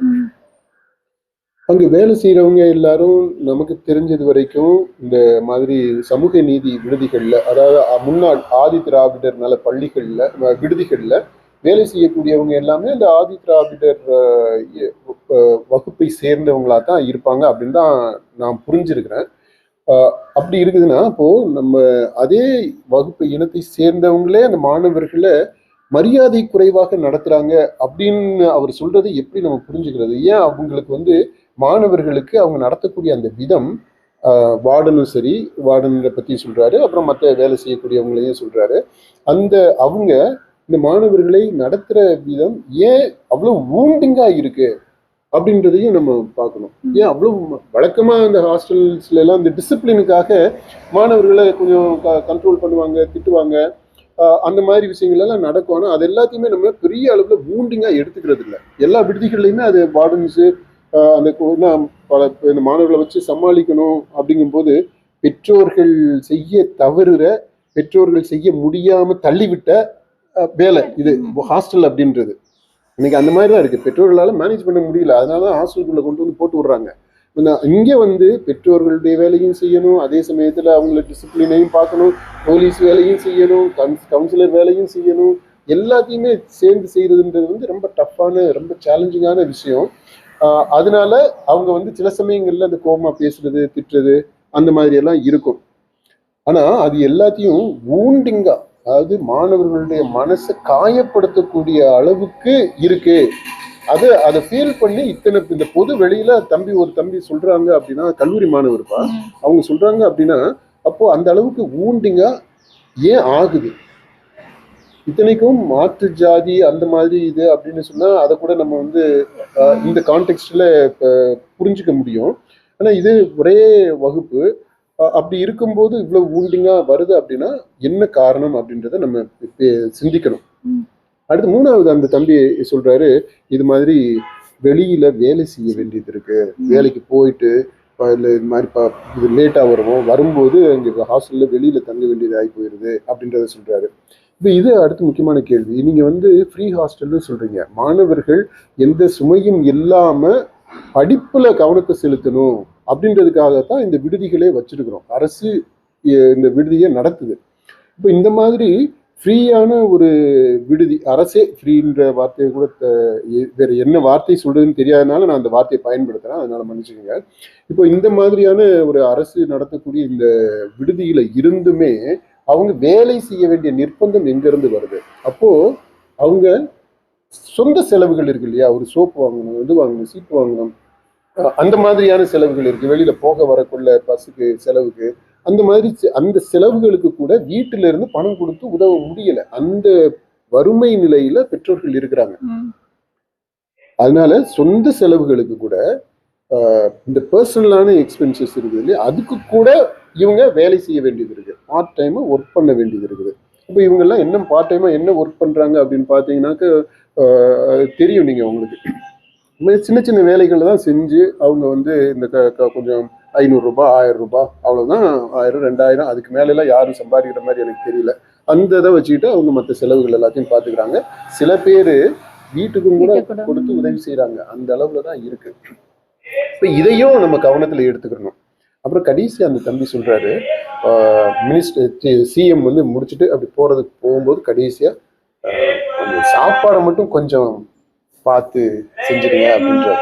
அங்க வேலை செய்யறவங்க எல்லாரும் நமக்கு தெரிஞ்சது வரைக்கும் இந்த மாதிரி சமூக நீதி விடுதிகள்ல, அதாவது முன்னாள் ஆதி திராவிடர் நல பள்ளிகள்ல விடுதிகள்ல வேலை செய்யக்கூடியவங்க எல்லாமே அந்த ஆதி திராவிடர் வகுப்பை சேர்ந்தவங்களா தான் இருப்பாங்க அப்படின்னு தான் நான் புரிஞ்சிருக்கிறேன். அப்படி இருக்குதுன்னா அப்போ நம்ம அதே வகுப்பு இனத்தை சேர்ந்தவங்களே அந்த மாணவர்களை மரியாதை குறைவாக நடத்துறாங்க அப்படின்னு அவர் சொல்றது எப்படி நம்ம புரிஞ்சுக்கிறது? ஏன் அவங்களுக்கு வந்து மாணவர்களுக்கு அவங்க நடத்தக்கூடிய அந்த விதம், வார்டனும் சரி, வார்டனை பத்தி சொல்றாரு, அப்புறம் மற்ற வேலை செய்யக்கூடியவங்களையும் சொல்றாரு, அந்த அவங்க இந்த மாணவர்களை நடத்துற விதம் ஏன் அவ்வளவு வூண்டிங்கா இருக்கு அப்படின்றதையும் நம்ம பார்க்கணும். ஏன் அவ்வளவு வழக்கமா அந்த ஹாஸ்டல்ஸ்ல எல்லாம் இந்த டிசிப்ளினுக்காக மாணவர்களை கொஞ்சம் கண்ட்ரோல் பண்ணுவாங்க, திட்டுவாங்க, அந்த மாதிரி விஷயங்கள் எல்லாம் நடக்கும். ஆனால் அது எல்லாத்தையுமே நம்ம பெரிய அளவுல வூண்டிங்கா எடுத்துக்கிறது இல்லை. எல்லா விடுதிகள்லையுமே அது வார்டன்ஸு அந்த பல இந்த மாணவர்களை வச்சு சமாளிக்கணும். அப்படிங்கும்போது பெற்றோர்கள் செய்ய தவறுற, பெற்றோர்கள் செய்ய முடியாம தள்ளிவிட்ட வேலை இது ஹாஸ்டல் அப்படின்றது. இன்னைக்கு அந்த மாதிரி தான் இருக்கு. பெற்றோர்களால மேனேஜ் பண்ண முடியல, அதனாலதான் ஹாஸ்டலுக்குள்ள கொண்டு வந்து போட்டு விடுறாங்க. இங்க வந்து பெற்றோர்களுடைய வேலையும் செய்யணும், அதே சமயத்துல அவங்கள டிசிப்ளினையும் பார்க்கணும், போலீஸ் வேலையும் செய்யணும், கவுன்சிலர் வேலையும் செய்யணும், எல்லாத்தையுமே சேர்ந்து செய்யறதுன்றது வந்து ரொம்ப டஃப்பான, ரொம்ப சேலஞ்சிங்கான விஷயம். அதனால அவங்க வந்து சில சமயங்கள்ல அந்த கோபமா பேசுறது, திட்டுறது, அந்த மாதிரி எல்லாம் இருக்கும். ஆனா அது எல்லாத்தையும் வூண்டிங்கா, அதாவது மாணவர்களுடைய மனசை காயப்படுத்தக்கூடிய அளவுக்கு இருக்கு அதை ஃபீல் பண்ணி இந்த பொது வெளியில ஒரு தம்பி சொல்றாங்க அப்படின்னா, கல்லூரி மாணவர்ப்பா, அவங்க சொல்றாங்க அப்படின்னா, அப்போ அந்த அளவுக்கு ஊண்டிங்கா ஏன் ஆகுது? இத்தனைக்கும் மாற்று ஜாதி அந்த மாதிரி இது அப்படின்னு சொன்னா அதை கூட நம்ம வந்து இந்த கான்டெக்ட்ல புரிஞ்சுக்க முடியும். ஆனா இது ஒரே வகுப்பு, அப்படி இருக்கும்போது இவ்வளவு ஊண்டிங்கா வருது அப்படின்னா என்ன காரணம் அப்படின்றத நம்ம சிந்திக்கணும். அடுத்து மூணாவது அந்த தம்பி சொல்றாரு, இது மாதிரி வெளியில வேலை செய்ய வேண்டியது இருக்கு, வேலைக்கு போயிட்டு இல்லை இது மாதிரி இது லேட்டா வரும்போது அங்கே ஹாஸ்டல்ல வெளியில தங்க வேண்டியது ஆகி போயிருது அப்படின்றத சொல்றாரு. இப்போ இது அடுத்து முக்கியமான கேள்வி. நீங்க வந்து ஃப்ரீ ஹாஸ்டல்னு சொல்றீங்க, மாணவர்கள் எந்த சுமையும் இல்லாம படிப்புல கவனத்தை செலுத்தணும் அப்படின்றதுக்காகத்தான் இந்த விடுதிகளே வச்சிருக்கிறோம். அரசு இந்த விடுதியை நடத்துது. இப்போ இந்த மாதிரி ஃப்ரீயான ஒரு விடுதி, அரசே ஃப்ரீன்ற வார்த்தையை கூட வேற என்ன வார்த்தை சொல்றதுன்னு தெரியாதனால நான் அந்த வார்த்தையை பயன்படுத்துறேன், அதனால மன்னிச்சுக்கோங்க. இப்போ இந்த மாதிரியான ஒரு அரசு நடத்தக்கூடிய இந்த விடுதியில இருந்துமே அவங்க வேலை செய்ய வேண்டிய நிர்பந்தம் எங்க இருந்து வருது? அப்போ அவங்க சொந்த செலவுகள் இருக்கு இல்லையா, ஒரு சோப்பு வாங்கணும், இது வாங்கணும், சீப்பு வாங்கணும், அந்த மாதிரியான செலவுகள் இருக்கு, வெளியில போக வரக்குள்ள பஸ்ஸுக்கு செலவுக்கு, அந்த மாதிரி அந்த செலவுகளுக்கு கூட வீட்டில இருந்து பணம் கொடுத்து உதவ முடியல. அந்த வறுமை நிலையில பெற்றோர்கள் இருக்கிறாங்க. அதனால சொந்த செலவுகளுக்கு கூட இந்த பர்சனலான எக்ஸ்பென்சஸ் இருக்குது இல்லையா, அதுக்கு கூட இவங்க வேலை செய்ய வேண்டியது இருக்கு, பார்ட் டைமா ஒர்க் பண்ண வேண்டியது இருக்குது. இப்போ இவங்கெல்லாம் என்ன பார்ட் டைமா என்ன ஒர்க் பண்றாங்க அப்படின்னு பார்த்தீங்கன்னாக்க தெரியும் நீங்க உங்களுக்கு. சின்ன சின்ன வேலைகள் தான் செஞ்சு அவங்க வந்து இந்த கொஞ்சம் 500 ரூபாய் 1000 ரூபாய் அவ்வளவுதான், 1000 2000 அதுக்கு மேல எல்லாம் யாரும் சம்பாதிக்கிற மாதிரி எனக்கு தெரியல. அந்த இதை வச்சுக்கிட்டு அவங்க மற்ற செலவுகள் எல்லாத்தையும் பார்த்துக்கிறாங்க. சில பேர் வீட்டுக்கும் கூட கொடுத்து உதவி செய்யறாங்க. அந்த அளவுல தான் இருக்கு. இப்ப இதையும் நம்ம கவனத்துல எடுத்துக்கணும். அப்புறம் கடைசி அந்த தம்பி சொல்றாரு, மினிஸ்டர் சிஎம் வந்து முடிச்சுட்டு அப்படி போகும்போது கடைசியா சாப்பாடை மட்டும் கொஞ்சம் பார்த்து செஞ்சிருங்க அப்படின்றாரு.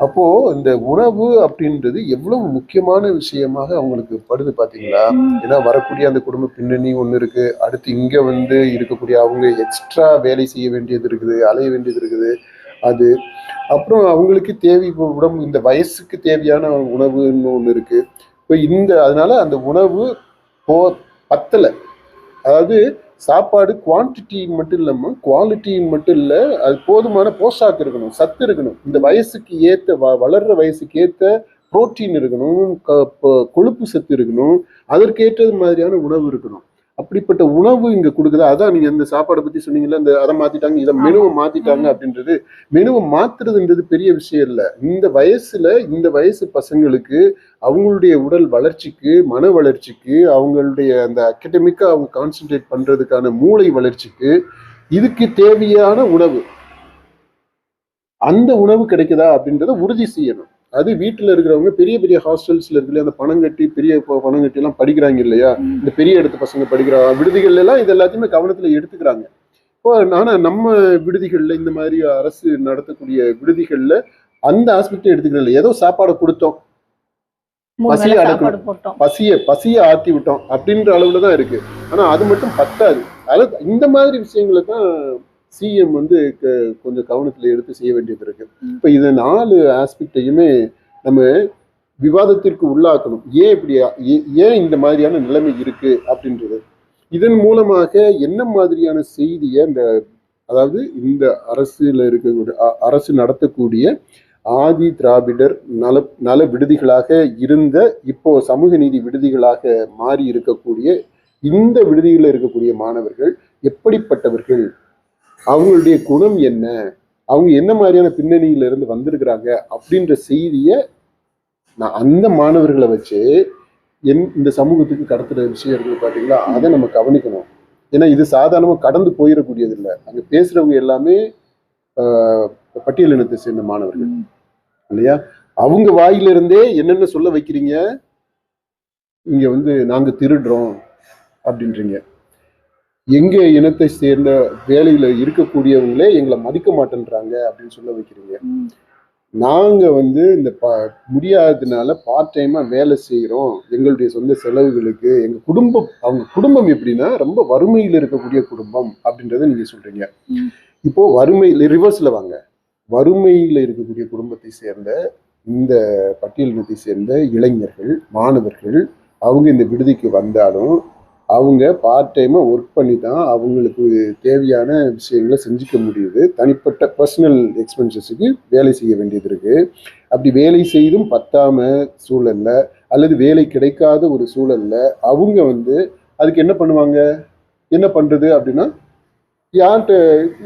அப்போ இந்த உணவு அப்படின்றது எவ்வளவு முக்கியமான விஷயமாக அவங்களுக்கு படுது பாத்தீங்களா? ஏன்னா வரக்கூடிய அந்த குடும்ப பின்னணி ஒண்ணு இருக்கு, அடுத்து இங்க வந்து இருக்கக்கூடிய அவங்க எக்ஸ்ட்ரா வேலை செய்ய வேண்டியது இருக்குது, அலைய வேண்டியது இருக்குது. அது அப்புறம் அவங்களுக்கு உடம்பு இந்த வயசுக்கு தேவையான உணவுன்னு ஒண்ணு இருக்கு. இப்போ அதனால அந்த உணவு பத்தலை. அதாவது சாப்பாடு குவான்டிட்டி மட்டும் இல்லாம குவாலிட்டி மட்டும் இல்ல, அது போதுமான போஷாக்கு இருக்கணும், சத்து இருக்கணும், இந்த வயசுக்கு ஏத்த வளர்ற வயசுக்கு ஏத்த புரோட்டீன் இருக்கணும், கொழுப்பு சத்து இருக்கணும், அதற்கேற்றது மாதிரியான உணவு இருக்கணும். அப்படிப்பட்ட உணவு இங்க கொடுக்குதா? அதான் நீங்க இந்த சாப்பாடை பத்தி சொன்னீங்கல்ல, இந்த அதை மாத்திட்டாங்க, இதை மெனுவை மாத்திட்டாங்க அப்படின்றது. மெனுவை மாத்துறதுன்றது பெரிய விஷயம் இல்லை. இந்த வயசு பசங்களுக்கு அவங்களுடைய உடல் வளர்ச்சிக்கு, மன வளர்ச்சிக்கு, அவங்களுடைய அந்த அகடமிக்கா அவங்க கான்சென்ட்ரேட் பண்றதுக்கான மூளை வளர்ச்சிக்கு இதுக்கு தேவையான உணவு, அந்த உணவு கிடைக்குதா அப்படின்றத உறுதி செய்யணும். அது வீட்டுல இருக்கிறவங்க பெரிய பெரிய ஹாஸ்டல்ஸ்ல இருக்கு, அந்த பணம் கட்டி பெரிய பணம் கட்டி எல்லாம் படிக்கிறாங்க இல்லையா, இந்த பெரிய இடத்து பசங்க படிக்கிற விடுதிகள்ல எல்லாம் இது எல்லாத்தையுமே கவனத்துல எடுத்துக்கிறாங்க. இப்போ ஆனா நம்ம விடுதிகள்ல, இந்த மாதிரி அரசு நடத்தக்கூடிய விடுதிகள்ல அந்த ஆஸ்பெக்ட் எடுத்துக்கிறது, ஏதோ சாப்பாடை கொடுத்தோம், பசியை அடக்கணும், பசியை ஆத்தி விட்டோம் அப்படின்ற அளவுலதான் இருக்கு. ஆனா அது மட்டும் பத்தாது. அதாவது இந்த மாதிரி விஷயங்களை தான் சிஎம் வந்து கொஞ்சம் கவனத்துல எடுத்து செய்ய வேண்டியது இருக்கு. இப்ப இது 4 ஆஸ்பெக்டையுமே நம்ம விவாதத்திற்கு உள்ளாக்கணும். ஏன் இந்த மாதிரியான நிலைமை இருக்கு அப்படின்றது. இதன் மூலமாக என்ன மாதிரியான செய்தியை அதாவது இந்த அரசு நடத்தக்கூடிய ஆதி திராவிடர் நல விடுதிகளாக இருந்த இப்போ சமூக நீதி விடுதிகளாக மாறி இருக்கக்கூடிய இந்த விடுதிகளில் இருக்கக்கூடிய மாணவர்கள் எப்படிப்பட்டவர்கள், அவங்களுடைய குணம் என்ன, அவங்க என்ன மாதிரியான பின்னணியில இருந்து வந்திருக்கிறாங்க அப்படின்ற செய்தியை நான் அந்த மாணவர்களை வச்சு இந்த சமூகத்துக்கு கடத்துற விஷயம் இருக்குது பாத்தீங்களா, அதை நம்ம கவனிக்கணும். ஏன்னா இது சாதாரணமா கடந்து போயிடக்கூடியது இல்லை. அங்க பேசுறவங்க எல்லாமே பட்டியலினத்தை சேர்ந்த மாணவர்கள் இல்லையா. அவங்க வாயிலிருந்தே என்னென்ன சொல்ல வைக்கிறீங்க, இங்க வந்து நாங்க திருடுறோம் அப்படின்றீங்க, எங்க இனத்தை சேர்ந்த வேலையில இருக்கக்கூடியவங்களே எங்களை மதிக்க மாட்டேன்றாங்க அப்படின்னு சொல்ல வைக்கிறீங்க. நாங்க வந்து இந்த முடியாததுனால பார்ட் டைமா வேலை செய்யறோம், எங்களுடைய சொந்த செலவுகளுக்கு, எங்க குடும்பம், அவங்க குடும்பம் எப்படின்னா ரொம்ப வறுமையில் இருக்கக்கூடிய குடும்பம் அப்படின்றத நீங்க சொல்றீங்க. இப்போ வறுமையில் ரிவர்ஸ்ல வாங்க, வறுமையில் இருக்கக்கூடிய குடும்பத்தை சேர்ந்த இந்த பட்டியலினத்தை சேர்ந்த இளைஞர்கள், மாணவர்கள் அவங்க இந்த விடுதிக்கு வந்தாலும் அவங்க பார்ட் டைமாக ஒர்க் பண்ணி தான் அவங்களுக்கு தேவையான விஷயங்களை செஞ்சுக்க முடியுது. தனிப்பட்ட பர்சனல் எக்ஸ்பென்சஸுக்கு வேலை செய்ய வேண்டியது இருக்கு. அப்படி வேலை செய்தும் பத்தாம சூழல்ல அல்லது வேலை கிடைக்காத ஒரு சூழல்ல அவங்க அதுக்கு என்ன பண்ணுவாங்க? என்ன பண்றது அப்படின்னா, யார்கிட்ட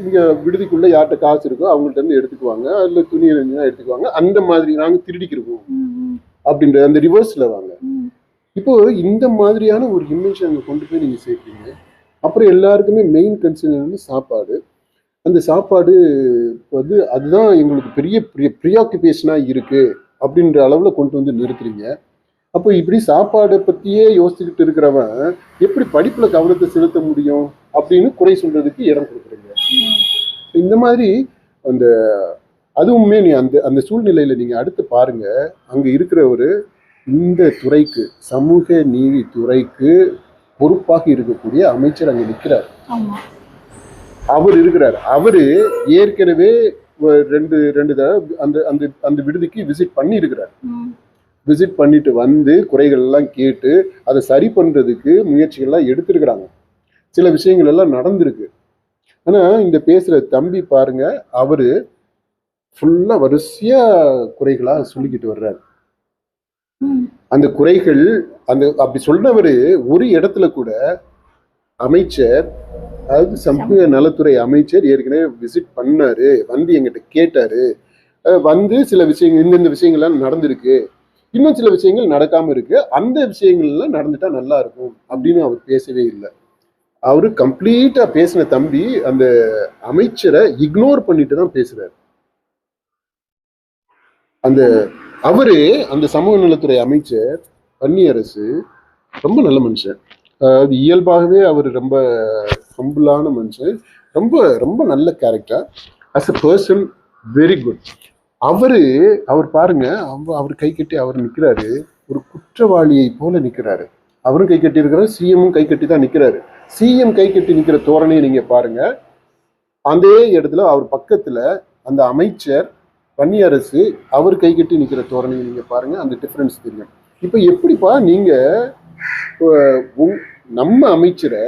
இங்க விடுதிக்குள்ள யார்கிட்ட காசு இருக்கோ அவங்கள்ட்ட இருந்து எடுத்துக்குவாங்க, அதுல துணி இருந்துச்சுன்னா எடுத்துக்குவாங்க. அந்த மாதிரி நாங்க திருடிக்கிருக்கோம் அப்படின்ற அந்த ரிவர்ஸ்ல வாங்க. இப்போ இந்த மாதிரியான ஒரு இமேஜ் அங்கே கொண்டு போய் நீங்க சேர்ப்பீங்க. அப்புறம் எல்லாருக்குமே மெயின் கன்சர்ன் சாப்பாடு. அந்த சாப்பாடு அதுதான் எங்களுக்கு பெரிய ப்ரியாக்குபேஷனா இருக்கு அப்படின்ற அளவுல கொண்டு வந்து நிறுத்துறீங்க. அப்போ இப்படி சாப்பாடை பத்தியே யோசிச்சுக்கிட்டு இருக்கிறவன் எப்படி படிப்புல கவனத்தை செலுத்த முடியும் அப்படின்னு குறை சொல்றதுக்கு இடம் கொடுக்குறீங்க. இந்த மாதிரி அந்த அதுவுமே நீ அந்த அந்த சூழ்நிலையில நீங்க அடுத்து பாருங்க. அங்க இருக்கிற இந்த துறைக்கு, சமூக நீதி துறைக்கு பொறுப்பாக இருக்கக்கூடிய அமைச்சர் அங்க நிற்கிறார். அவர் இருக்கிறார். அவரு ஏற்கனவே ரெண்டு தடவை அந்த அந்த அந்த விடுதிக்கு விசிட் பண்ணி இருக்கிறார். விசிட் பண்ணிட்டு குறைகள் எல்லாம் கேட்டு அதை சரி பண்றதுக்கு முயற்சிகள்லாம் எடுத்திருக்கிறாங்க. சில விஷயங்கள் எல்லாம் நடந்திருக்கு. ஆனா இந்த பேசுற தம்பி பாருங்க, அவரு ஃபுல்லா வரிசையா குறைகளா சொல்லிக்கிட்டு வர்றாரு. அந்த குறைகள் அப்படி சொன்னவரு ஒரு இடத்துல கூட அமைச்சர், அதாவது சமூக நலத்துறை அமைச்சர் ஏற்கனவே விசிட் பண்ணாரு, எங்கிட்ட கேட்டாரு, சில விஷயங்கள் இந்தந்த விஷயங்கள்லாம் நடந்திருக்கு, இன்னும் சில விஷயங்கள் நடக்காம இருக்கு, அந்த விஷயங்கள்லாம் நடந்துட்டா நல்லா இருக்கும் அப்படின்னு அவர் பேசவே இல்லை. அவரு கம்ப்ளீட்டா பேசின தம்பி அந்த அமைச்சரை இக்னோர் பண்ணிட்டு தான் பேசுறாரு. அந்த சமூக நலத்துறை அமைச்சர் வன்னியரசு ரொம்ப நல்ல மனுஷன். அது இயல்பாகவே அவர் ரொம்ப ஹம்பிளான மனுஷன். ரொம்ப ரொம்ப நல்ல character. As a person very good. அவர் பாருங்க, அவர் கை கட்டி அவர் நிற்கிறாரு, ஒரு குற்றவாளியை போல நிற்கிறாரு. அவரும் கை கட்டி இருக்கிறாரு, சிஎம்மும் கை கட்டி தான் நிற்கிறாரு. சிஎம் கை கட்டி நிற்கிற தோரணையை நீங்க பாருங்க. அதே இடத்துல அவர் பக்கத்துல அந்த அமைச்சர் வன்னியரசு அவர் கை கட்டி நிற்கிற தோரணையை நீங்க பாருங்க. அந்த டிஃபரன்ஸ் தெரியும். இப்ப எப்படிப்பா நீங்க நம்ம அமைச்சரை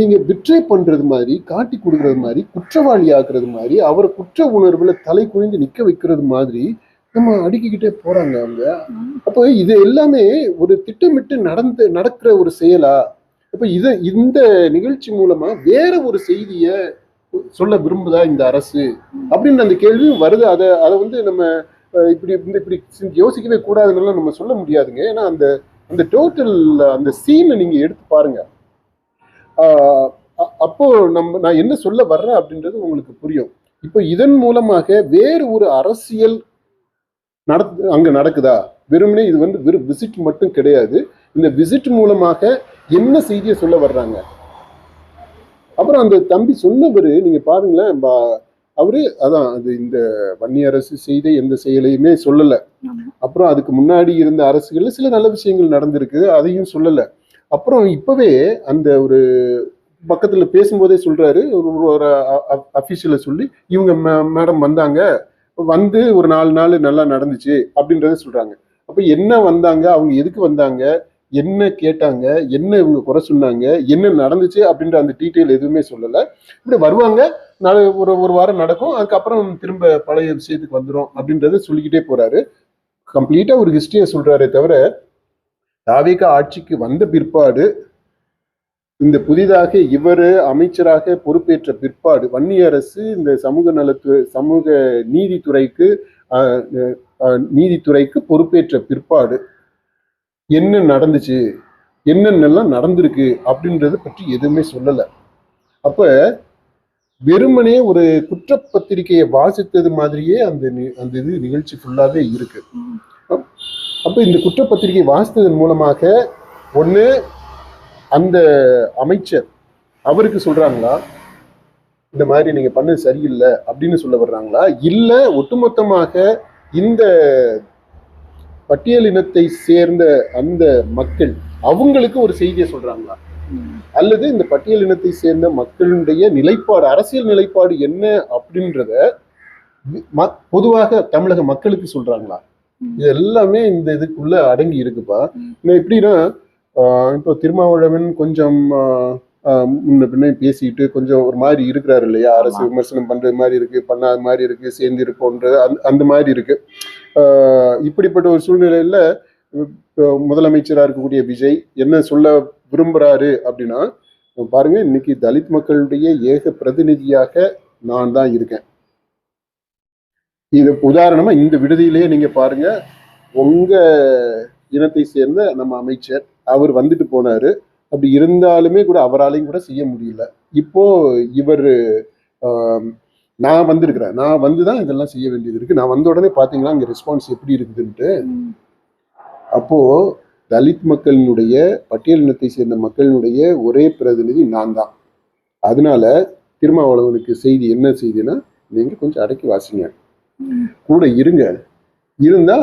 நீங்க பிட்ரே பண்றது மாதிரி, காட்டி கொடுக்கறது மாதிரி, குற்றவாளி ஆக்குறது மாதிரி, அவரை குற்ற உணர்வுல தலை குனிந்து நிக்க வைக்கிறது மாதிரி நம்ம அடுக்கிக்கிட்டே போறாங்க அவங்க. அப்போ இது எல்லாமே ஒரு திட்டமிட்டு நடக்கிற ஒரு செயலா? இப்ப இந்த நிகழ்ச்சி மூலமா வேற ஒரு செய்திய சொல்ல விரும்புதா இந்த அரசு அப்படின்னு அந்த கேள்வியும் வருது. அதை நம்ம இப்படி யோசிக்கவே கூடாதுன்னு நம்ம சொல்ல முடியாதுங்க. ஏன்னா அந்த டோட்டல் அந்த சீனை நீங்க எடுத்து பாருங்க. அப்போ நான் என்ன சொல்ல வர்றேன் அப்படின்றது உங்களுக்கு புரியும். இப்போ இதன் மூலமாக வேறு ஒரு அரசியல் அங்க நடக்குதா? வெறுமனே இது வெறும் விசிட் மட்டும் கிடையாது. இந்த விசிட் மூலமாக என்ன செய்தியை சொல்ல வர்றாங்க? அப்புறம் அந்த தம்பி சொன்னவரு நீங்க பாருங்களேன், அது இந்த வன்னியரசு செய்த எந்த செயலையுமே சொல்லல. அப்புறம் அதுக்கு முன்னாடி இருந்த அரசுகள்ல சில நல்ல விஷயங்கள் நடந்திருக்கு, அதையும் சொல்லல. அப்புறம் இப்பவே அந்த ஒரு பக்கத்துல பேசும்போதே சொல்றாரு, ஒரு அபிஷியலை சொல்லி இவங்க மேடம் வந்தாங்க, ஒரு 4 நாள் நல்லா நடந்துச்சு அப்படின்றத சொல்றாங்க. அப்ப என்ன வந்தாங்க, அவங்க எதுக்கு வந்தாங்க, என்ன கேட்டாங்க, என்ன இவங்க குறை சொன்னாங்க, என்ன நடந்துச்சு அப்படின்ற அந்த டீட்டெயில் எதுவுமே சொல்லல. இப்படி வருவாங்க, ஒரு வாரம் நடக்கும், அதுக்கப்புறம் திரும்ப பழைய விஷயத்துக்கு வந்துடும் அப்படின்றத சொல்லிக்கிட்டே போறாரு. கம்ப்ளீட்டா ஒரு ஹிஸ்டரியை சொல்றாரே தவிர, தாவேகா ஆட்சிக்கு வந்த பிற்பாடு, இந்த புதிதாக இவர் அமைச்சராக பொறுப்பேற்ற பிற்பாடு வன்னியரசு இந்த சமூக நீதித்துறைக்கு பொறுப்பேற்ற பிற்பாடு என்ன நடந்துச்சு, என்னென்னலாம் நடந்திருக்கு அப்படின்றத பற்றி எதுவுமே சொல்லல. அப்ப வெறுமனே ஒரு குற்றப்பத்திரிகையை வாசித்தது மாதிரியே அந்த நிகழ்ச்சி ஃபுல்லாவே இருக்கு. அப்ப இந்த குற்றப்பத்திரிகை வாசித்ததன் மூலமாக ஒண்ணு அந்த அமைச்சர் அவருக்கு சொல்றாங்களா, இந்த மாதிரி நீங்க பண்ணது சரியில்லை அப்படின்னு சொல்ல வர்றாங்களா, இல்ல ஒட்டுமொத்தமாக இந்த பட்டியலினத்தை சேர்ந்த அந்த மக்கள் அவங்களுக்கு ஒரு செய்தியை சொல்றாங்களா? அல்லது இந்த பட்டியல் இனத்தை சேர்ந்த மக்களுடைய நிலைப்பாடு, அரசியல் நிலைப்பாடு என்ன அப்படின்றத பொதுவாக தமிழக மக்களுக்கு சொல்றாங்களா? இது எல்லாமே இந்த இதுக்குள்ள அடங்கி இருக்குப்பா. எப்படின்னா இப்போ திருமாவளவன் கொஞ்சம் முன்ன பின்ன பேசிட்டு கொஞ்சம் ஒரு மாதிரி இருக்கிறாரு இல்லையா, அரசு விமர்சனம் பண்றது மாதிரி இருக்கு, பண்ணாத மாதிரி இருக்கு, சேர்ந்து இருப்போன்றது அந்த மாதிரி இருக்கு. இப்படிப்பட்ட ஒரு சூழ்நிலையில முதலமைச்சரா இருக்கக்கூடிய விஜய் என்ன சொல்ல விரும்புறாரு அப்படின்னா, பாருங்க இன்னைக்கு தலித் மக்களுடைய ஏக பிரதிநிதியாக நான் தான் இருக்கேன். இது உதாரணமா இந்த விடுதியிலேயே நீங்க பாருங்க, உங்க இனத்தை சேர்ந்த நம்ம அமைச்சர் அவர் வந்துட்டு போனாரு. அப்படி இருந்தாலுமே கூட அவராலையும் கூட செய்ய முடியல. இப்போ இவர் நான் வந்திருக்கிறேன், நான் வந்துதான் இதெல்லாம் செய்ய வேண்டியது இருக்கு, நான் வந்த உடனே பாத்தீங்களா இங்க ரெஸ்பான்ஸ் எப்படி இருக்குதுன்ட்டு. அப்போ தலித் மக்களினுடைய பட்டியல் இனத்தை சேர்ந்த மக்களினுடைய ஒரே பிரதிநிதி நான் தான். அதனால திருமாவளவனுக்கு செய்தி என்ன செய்தினா, நீங்க கொஞ்சம் அடக்கி வாசிங்க, கூட இருங்க, இருந்தா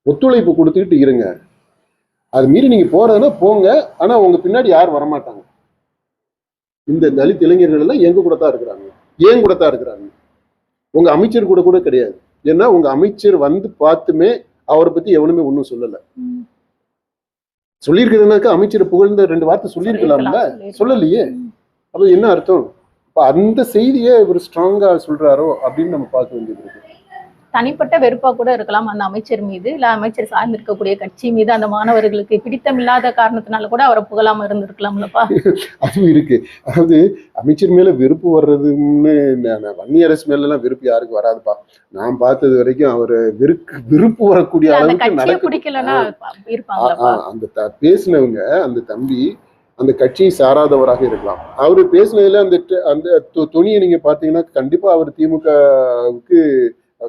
ஒத்துழைப்பு கொடுத்துக்கிட்டு இருங்க, அது மீறி நீங்க போறதுன்னா போங்க, ஆனா உங்க பின்னாடி யாரும் வரமாட்டாங்க. இந்த தலித் இளைஞர்கள் எல்லாம் எங்க கூட தான் இருக்கிறாங்க, ஏன் கூட தான் இருக்கிறாங்க, உங்க அமைச்சர் கூட கூட கிடையாது. ஏன்னா உங்க அமைச்சர் வந்து பார்த்துமே அவரை பத்தி எவனுமே ஒன்றும் சொல்லல. சொல்லியிருக்கிறதுனாக்கா அமைச்சர் புகழ்ந்த 2 வார்த்தை சொல்லியிருக்கலாம்ல, சொல்லலையே. அப்ப என்ன அர்த்தம்? அந்த செய்தியை இவர் ஸ்ட்ராங்கா சொல்றாரோ அப்படின்னு நம்ம பார்க்க வேண்டியது இருக்கு. தனிப்பட்ட வெறுப்பா கூட இருக்கலாம் அந்த அமைச்சர் மீது, இல்ல அமைச்சர் சார்ந்து இருக்கக்கூடிய கட்சி மீது அந்த மாணவர்களுக்கு பிடித்தமில்லாத காரணத்தினால கூட அவரை புகழாம இருந்திருக்கலாம்லப்பா. அதுவும் இருக்கு. அதாவது அமைச்சர் மேல வெறுப்பு வர்றதுன்னு, வன்னியரசு மேல எல்லாம் வெறுப்பு யாருக்கு வராதுப்பா. நான் பார்த்தது வரைக்கும் அவரு வெறுப்பு வரக்கூடிய அளவுக்கு பிடிக்கலன்னா இருப்பாங்க. அந்த பேசினவங்க அந்த தம்பி அந்த கட்சியை சாராதவராக இருக்கலாம். அவரு பேசினதுல அந்த துணியை நீங்க பாத்தீங்கன்னா கண்டிப்பா அவர் திமுகவுக்கு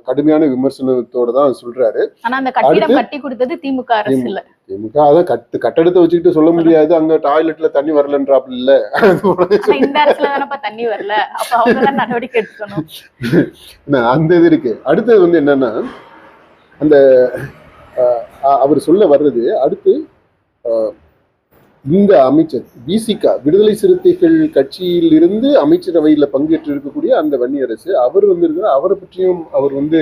கடுமையான விமர்சனத்தோட தான் சொல்றாரு. ஆனா அந்த கட்டிடம் கட்டி கொடுத்தது திமுக அரசு இல்ல. திமுக அதான் கட்டடத்தை வச்சுக்கிட்டு சொல்ல முடியாது, அங்க டாய்லெட்ல தண்ணி வரலன்றாப்ல இல்ல. இந்த அரசுல தானப்பா தண்ணி வரல, அப்ப அவங்க தான் நடவடிக்கை எடுக்கணும். அந்த இது இருக்கு. அடுத்தது வந்து என்னன்னா, அந்த அவர் சொல்ல வர்றது அடுத்து, இந்த அமைச்சர் விசிகா விடுதலை சிறுத்தைகள் கட்சியில் இருந்து அமைச்சரவையில பங்கேற்று இருக்கக்கூடிய அந்த வன்னியரசு அவர் வந்திருக்கிற, அவரை பற்றியும் அவர் வந்து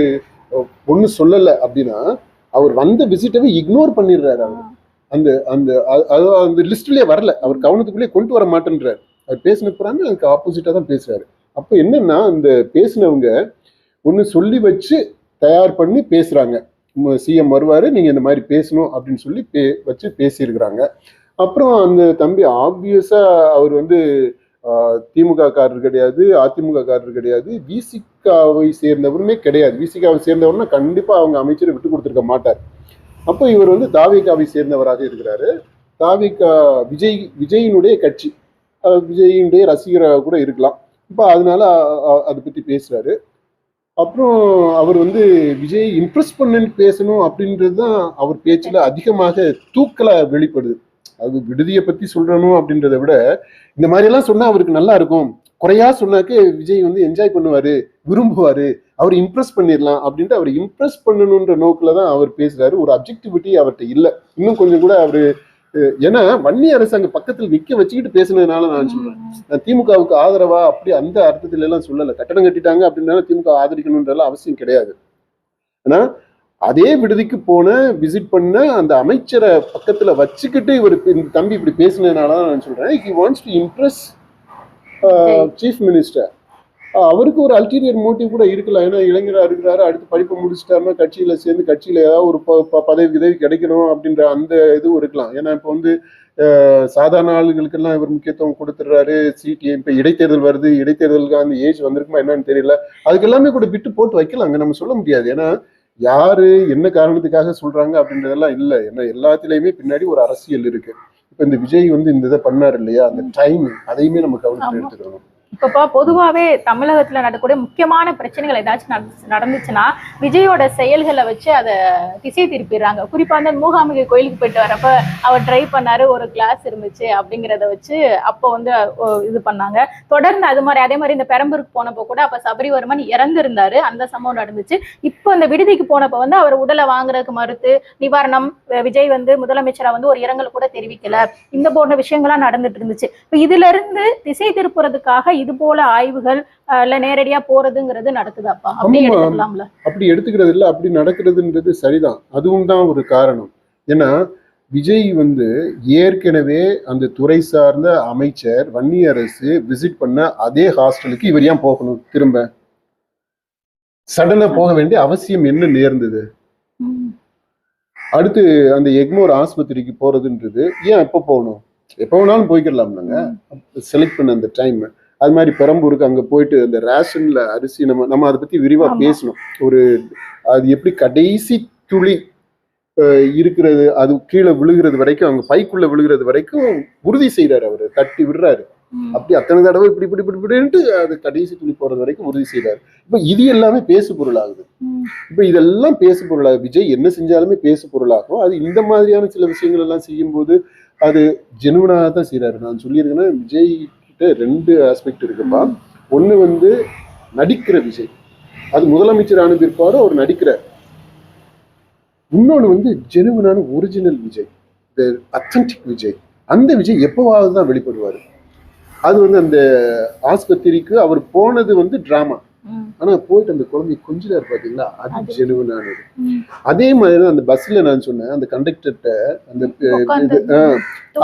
ஒண்ணு சொல்லல அப்படின்னா, அவர் வந்த விசிட்டவே இக்னோர் பண்ணிடுறாரு. அவர் அந்த அந்த அந்த லிஸ்ட்லயே வரல, அவர் கவனத்துக்குள்ளே கொண்டு வர மாட்டேன்றாரு. அவர் பேசின பிறகு அதுக்கு ஆப்போசிட்டா தான் பேசுறாரு. அப்ப என்னன்னா, அந்த பேசினவங்க ஒண்ணு சொல்லி வச்சு தயார் பண்ணி பேசுறாங்க, சிஎம் வருவாரு நீங்க இந்த மாதிரி பேசணும் அப்படின்னு சொல்லி வச்சு பேசியிருக்கிறாங்க. அப்புறம் அந்த தம்பி ஆப்வியஸா அவர் வந்து திமுக காரர் கிடையாது, அதிமுக காரர் கிடையாது, விசிகாவை சேர்ந்தவருமே கிடையாது. விசிகாவை சேர்ந்தவர்னா கண்டிப்பா அவங்க அமைச்சரை விட்டு கொடுத்துருக்க மாட்டார். அப்போ இவர் வந்து தாவிகாவை சேர்ந்தவராக இருக்கிறாரு. தாவிகா விஜயினுடைய கட்சி, விஜயினுடைய ரசிகராக கூட இருக்கலாம். இப்போ அதனால அதை பத்தி பேசுறாரு. அப்புறம் அவர் வந்து விஜய் இம்ப்ரெஸ் பண்ணு பேசணும் அப்படின்றது தான் அவர் பேச்சுல அதிகமாக தூக்கலா வெளிப்படுது. அது விடுதியை பத்தி சொல்றணும் அப்படின்றத விட இந்த மாதிரி எல்லாம் சொன்னா அவருக்கு நல்லா இருக்கும், குறையா சொன்னாக்க விஜய் வந்து என்ஜாய் பண்ணுவாரு, விரும்புவாரு, அவர் இம்ப்ரெஸ் பண்ணிடலாம் அப்படின்ட்டு அவர் இம்ப்ரெஸ் பண்ணணுன்ற நோக்கில தான் அவர் பேசுறாரு. ஒரு அப்ஜெக்டிவிட்டி அவர்கிட்ட இல்லை. இன்னும் கொஞ்சம் கூட அவரு, ஏன்னா வன்னி அரசு அங்க பக்கத்தில் நிக்க வச்சுக்கிட்டு பேசுனதுனால நான் சொல்றேன், நான் திமுகவுக்கு ஆதரவா அப்படி அந்த அர்த்தத்துல எல்லாம் சொல்லலை. கட்டடம் கட்டிட்டாங்க அப்படின்னால திமுக ஆதரிக்கணும்ன்றலாம் அவசியம் கிடையாது. ஆனா அதே விடுதிக்கு போன விசிட் பண்ண அந்த அமைச்சரை பக்கத்துல வச்சுக்கிட்டு இவர் இந்த தம்பி இப்படி பேசினதுனாலதான் நான் சொல்றேன், he wants to Impress chief minister. அவருக்கு ஒரு அல்டீரியர் மோட்டிவ் கூட இருக்கலாம். ஏன்னா இளைஞராக இருக்கிறாரு, அடுத்து படிப்பை முடிச்சுட்டாருன்னா கட்சியில சேர்ந்து கட்சியில ஏதாவது ஒரு பதவி கிடைக்கணும் அப்படின்ற அந்த இதுவும் இருக்கலாம். ஏன்னா இப்போ வந்து சாதாரண ஆளுகளுக்கெல்லாம் இவர் முக்கியத்துவம் கொடுத்துடுறாரு. இப்போ இடைத்தேர்தல் வருது, இடைத்தேர்தலுக்கு அந்த ஏஜ் வந்திருக்குமா என்னன்னு தெரியல, அதுக்கு எல்லாமே கூட விட்டு போட்டு வைக்கலாம், அங்க நம்ம சொல்ல முடியாது. ஏன்னா யாரு என்ன காரணத்துக்காக சொல்றாங்க அப்படின்றதெல்லாம் இல்லை. ஏன்னா எல்லாத்திலையுமே பின்னாடி ஒரு அரசியல் இருக்கு. இப்ப இந்த விஜய் வந்து இந்த இதை பண்ணாரு இல்லையா, அந்த டைம், அதையுமே நம்ம கவனத்தில் எடுத்துக்கணும். இப்பப்பா பொதுவாவே தமிழகத்துல நடக்கக்கூடிய முக்கியமான பிரச்சனைகள் ஏதாச்சும் நடந்துச்சுன்னா விஜயோட செயல்களை வச்சு அதை திசை திருப்பிடுறாங்க. குறிப்பா அந்த மூகாம்பிகை கோயிலுக்கு போயிட்டு வரப்ப அவர் ட்ரை பண்ணாரு, ஒரு கிளாஸ் இருந்துச்சு அப்படிங்கிறத வச்சு அப்போ வந்து இது பண்ணாங்க. தொடர்ந்து அது மாதிரி அதே மாதிரி இந்த பெரம்பூருக்கு போனப்போ கூட அப்ப சபரிவர்மன் இறந்திருந்தாரு, அந்த சம்பவம் நடந்துச்சு. இப்போ இந்த விடுதிக்கு போனப்ப வந்து அவர் உடலை வாங்குறதுக்கு மறுத்து நிவாரணம், விஜய் வந்து முதலமைச்சரா வந்து ஒரு இரங்கல் கூட தெரிவிக்கல, இந்த போன்ற விஷயங்கள்லாம் நடந்துட்டு இருந்துச்சு. இப்போ இதுல இருந்து திசை திருப்புறதுக்காக இது போல ஆய்வுகள் இல்ல நேரடியா போறதுங்கிறது நடக்குதாப்பா? அப்படி எடுத்துக்கலாம்ல? அப்படி எடுத்துக்கிறது இல்ல, அப்படி நடக்கிறதுன்றது சரிதான். அதுவும் தான் ஒரு காரணம். ஏன்னா விஜய் வந்து ஏற்கனவே அந்த துறை சார்ந்த அமைச்சர் வன்னியரசு விசிட் பண்ண அதே ஹாஸ்டலுக்கு இவர் ஏன் போகணும்? திரும்ப சடனா போக வேண்டிய அவசியம் என்ன நேர்ந்தது? அடுத்து அந்த எக்மோர் ஆஸ்பத்திரிக்கு போறதுன்றது ஏன் எப்ப போகணும்? எப்போ வேணாலும் போய்க்கலாம். நாங்க செலக்ட் பண்ண அந்த டைம். அது மாதிரி பெரம்பூருக்கு அங்க போயிட்டு அந்த ரேஷன்ல அரிசி நம்ம அதை பத்தி விரிவா பேசணும். ஒரு அது எப்படி கடைசி துளி இருக்கிறது, அது கீழே விழுகிறது வரைக்கும், அவங்க பைக்குள்ள விழுகிறது வரைக்கும் உறுதி செய்யறாரு. அவரு தட்டி விடுறாரு. அப்படி அத்தனை தடவை இப்படி இப்படி இப்படி இப்படின்ட்டு அது கடைசி துளி போறது வரைக்கும் உறுதி செய்யறாரு. இப்ப இது எல்லாமே பேசு பொருளாகுது. இப்ப இதெல்லாம் பேசு பொருளாகுது. விஜய் என்ன செஞ்சாலுமே பேசு பொருளாகும். அது இந்த மாதிரியான சில விஷயங்கள் எல்லாம் செய்யும் போது அது ஜெனுவனாக தான் செய்யறாரு. நான் சொல்லியிருக்கேன்னா விஜய் கிட்ட 2 ஆஸ்பெக்ட் இருக்குப்பா. ஒண்ணு வந்து நடிக்கிற விஜய், அது முதலமைச்சர் பிற்பாடு அவர் நடிக்கிறார். இன்னொன்னு வந்து ஜெனுவனான ஒரிஜினல் விஜய், அத்தன்டிக் விஜய். அந்த விஜய் எப்பவாவது தான் வெளிப்படுவாரு. அது வந்து அந்த ஆஸ்பத்திரிக்கு அவர் போனது வந்து டிராமா, ஆனா போயிட்டு அந்த குழந்தை கொஞ்சிறாரு பாத்தீங்களா, அது ஜெனுவனானது. அதே மாதிரி அந்த பஸ்ல நான் சொன்னேன், அந்த கண்டக்டர்கிட்ட அந்த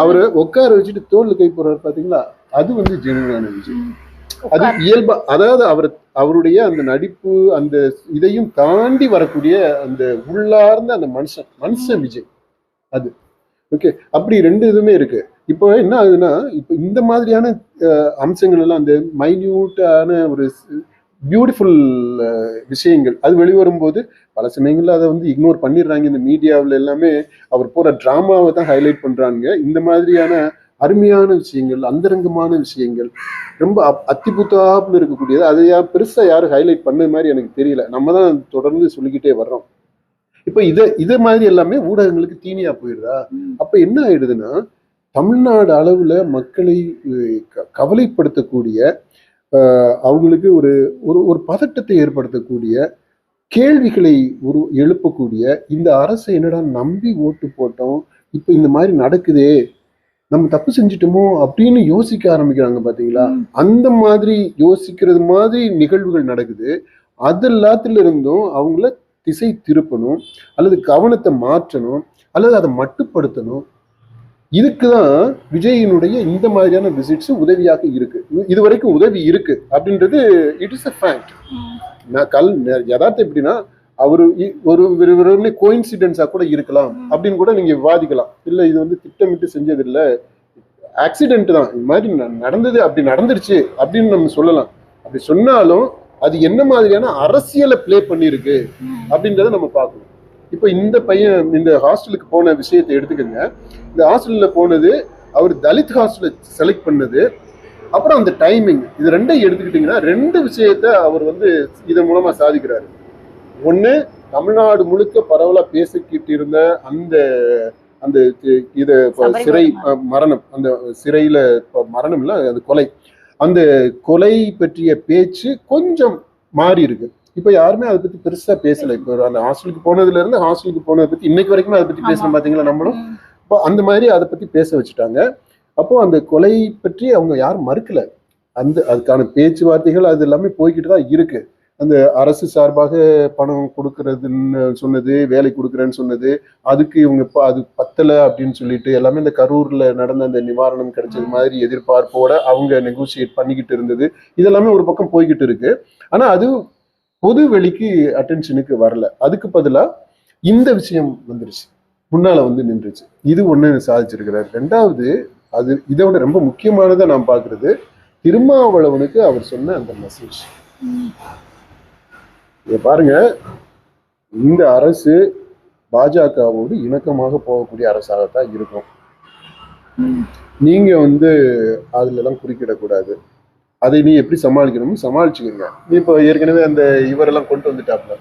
அவரு உட்கார வச்சுட்டு தோல்ல கை போடுறாரு பாத்தீங்களா, அது வந்து ஜெனுவனான விஜய். அது இயல்பா, அதாவது அவருடைய அந்த நடிப்பு அந்த இதையும் தாண்டி வரக்கூடிய அந்த உள்ளார்ந்த அந்த மனுஷன் விஜய் அது. ஓகே, அப்படி 2 இதுவுமே இருக்கு. இப்போ என்ன ஆகுதுன்னா, இப்போ இந்த மாதிரியான அம்சங்கள் எல்லாம் அந்த மைன்யூட்டான ஒரு பியூட்டிஃபுல் விஷயங்கள் அது வெளிவரும்போது பல சமயங்கள்ல அதை வந்து இக்னோர் பண்ணிடுறாங்க. இந்த மீடியாவில் எல்லாமே அவர் போற டிராமாவை தான் ஹைலைட் பண்றாங்க. இந்த மாதிரியான அருமையான விஷயங்கள், அந்தரங்கமான விஷயங்கள், ரொம்ப அத்திபுத்தாப்புல இருக்கக்கூடியது அதை பெருசா யாரும் ஹைலைட் பண்ண மாதிரி எனக்கு தெரியல. நம்ம தான் தொடர்ந்து சொல்லிக்கிட்டே வர்றோம். இப்ப இத மாதிரி எல்லாமே ஊடகங்களுக்கு தீனியா போயிடுதா? அப்ப என்ன ஆயிடுதுன்னா, தமிழ்நாடு அளவுல மக்களை கவலைப்படுத்தக்கூடிய, அவங்களுக்கு ஒரு ஒரு பதட்டத்தை ஏற்படுத்தக்கூடிய, கேள்விகளை எழுப்பக்கூடிய இந்த அரசை என்னடா நம்பி ஓட்டு போட்டோம், இப்ப இந்த மாதிரி நடக்குதே, நம்ம தப்பு செஞ்சிட்டோமோ அப்படின்னு யோசிக்க ஆரம்பிக்கிறாங்க பாத்தீங்களா? அந்த மாதிரி யோசிக்கிறது மாதிரி நிகழ்வுகள் நடக்குது. அது எல்லாத்துல இருந்தும் அவங்கள திசை திருப்பணும், அல்லது கவனத்தை மாற்றணும், அல்லது அதை மட்டுப்படுத்தணும். இதுக்குதான் விஜயினுடைய இந்த மாதிரியான விசிட்ஸ் உதவியாக இருக்கு. இதுவரைக்கும் உதவி இருக்கு அப்படின்றது இட் இஸ் அ ஃபேக்ட். யதார்த்தம் எப்படின்னா, அவரு ஒரு கோயின்சிடென்ஸா கூட இருக்கலாம் அப்படின்னு கூட நீங்க விவாதிக்கலாம். இல்ல இது வந்து திட்டமிட்டு செஞ்சது இல்ல, ஆக்சிடென்ட் தான், இது மாதிரி நடந்தது, அப்படி நடந்துருச்சு அப்படின்னு நம்ம சொல்லலாம். அப்படி சொன்னாலும் அது என்ன மாதிரியான அரசியலை பிளே பண்ணிருக்கு அப்படின்றத நம்ம பார்க்கணும். இப்ப இந்த பையன் இந்த ஹாஸ்டலுக்கு போன விஷயத்தை எடுத்துக்கோங்க. இந்த ஹாஸ்டல்ல போனது, அவர் தலித் ஹாஸ்டலை செலக்ட் பண்ணது, அப்புறம் அந்த டைமிங், இது 2 எடுத்துக்கிட்டீங்கன்னா 2 விஷயத்த அவர் வந்து இதன் மூலமா சாதிக்கிறாரு. ஒண்ணு, தமிழ்நாடு முழுக்க பரவலா பேசிக்கிட்டு இருந்த அந்த அந்த இத சிறை மரணம், அந்த சிறையில மரணம் இல்ல, அது கொலை, அந்த கொலை பற்றிய பேச்சு கொஞ்சம் மாறி இருக்கு. இப்ப யாருமே அதை பத்தி பெருசா பேசல. இப்ப அந்த ஹாஸ்டலுக்கு போனதுல இருந்து ஹாஸ்டலுக்கு போனதை பத்தி இன்னைக்கு வரைக்கும் அதை பத்தி பேசணும் பாத்தீங்களா நம்மளும். இப்போ அந்த மாதிரி அதை பத்தி பேச வச்சுட்டாங்க. அப்போ அந்த கொலை பற்றி அவங்க யாரும் மறுக்கல. அதுக்கான பேச்சுவார்த்தைகள் அது எல்லாமே போய்கிட்டு தான் இருக்கு. அந்த அரசு சார்பாக பணம் கொடுக்கறதுன்னு சொன்னது, வேலை கொடுக்குறேன்னு சொன்னது, அதுக்கு இவங்க அது பத்தலை அப்படின்னு சொல்லிட்டு எல்லாமே இந்த கரூர்ல நடந்த அந்த நிவாரணம் கிடைச்சது மாதிரி எதிர்பார்ப்போட அவங்க நெகோசியேட் பண்ணிக்கிட்டு இருந்தது, இதெல்லாமே ஒரு பக்கம் போய்கிட்டு இருக்கு. ஆனா அது பொது வெளிக்கு அட்டென்ஷனுக்கு வரல. அதுக்கு பதிலா இந்த விஷயம் வந்துருச்சு, முன்னால வந்து நின்றுச்சு. இது ஒண்ணு சாதிச்சிருக்கிறார். 2வது, அது இதோட ரொம்ப முக்கியமானதை நான் பாக்குறது, திருமாவளவனுக்கு அவர் சொன்ன அந்த மெசேஜ். பாருங்க, இந்த அரசு பாஜகவோடு இணக்கமாக போகக்கூடிய அரசாகத்தான் இருக்கும். நீங்க வந்து அதுல எல்லாம் குறுக்கிடக்கூடாது. அதை நீ எப்படி சமாளிக்கணும்னு சமாளிச்சுக்கோங்க. நீ இப்போ ஏற்கனவே அந்த இவரெல்லாம் கொண்டு வந்துட்டாப்ல,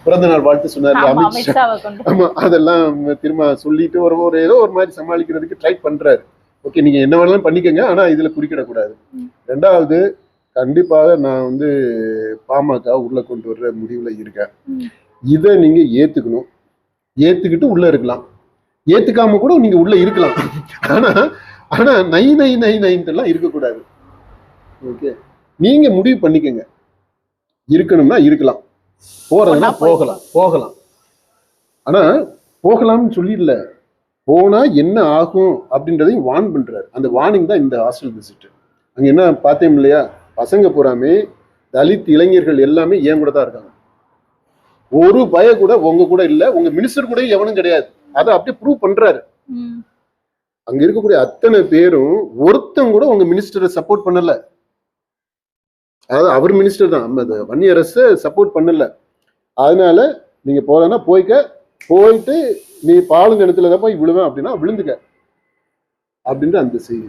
பிறந்த நாள் வாழ்த்து சொன்னாரு ஆமா, அமித்ஷா. அமித்ஷாவை கொண்டு ஆமா, அதெல்லாம் திரும்ப சொல்லிட்டு ஒரு ஏதோ ஒரு மாதிரி சமாளிக்கிறதுக்கு ட்ரை பண்றாரு. ஓகே, நீங்க என்ன வேணாலும் பண்ணிக்கங்க, ஆனா இதுல குறுக்கிடக்கூடாது. ரெண்டாவது, கண்டிப்பாக நான் வந்து பாமக உள்ள கொண்டு வர்ற முடிவுல இருக்கேன். இதை நீங்க ஏத்துக்கணும். ஏத்துக்கிட்டு உள்ள இருக்கலாம், ஏத்துக்காம கூட நீங்க உள்ள இருக்கலாம். ஆனா ஆனா நை நை நை நைன்ட்டுலாம் இருக்கக்கூடாது. ஓகே, நீங்க முடிவு பண்ணிக்கங்க. இருக்கணும்னா இருக்கலாம், போறதுன்னா போகலாம். ஆனா போகலாம்னு சொல்லிடல, போனா என்ன ஆகும் அப்படின்றதையும் வார்ன் பண்றாரு. அந்த வார்னிங் தான் இந்த ஹாஸ்டல் விசிட். அங்க என்ன பார்த்தேன் இல்லையா, பசங்க பூராமே தலித் இளைஞர்கள் எல்லாமே ஏன் கூட தான் இருக்காங்க. ஒரு பய கூட உங்க கூட இல்ல, உங்க மினிஸ்டர் கூட எவனும் கிடையாது. அதை அப்படியே ப்ரூவ் பண்றாரு. அங்க இருக்கக்கூடிய அத்தனை பேரும் ஒருத்தன் கூட உங்க மினிஸ்டரை சப்போர்ட் பண்ணல. அதாவது அவர் மினிஸ்டர் தான், அந்த வன்னியரசு சப்போர்ட் பண்ணல. அதனால நீங்க போறேன்னா போயிட்டு நீ பாலுங்கணத்துல போய் விழுவேன் அப்படின்னா விழுந்துக்க அப்படின்ற அந்த செய்தி.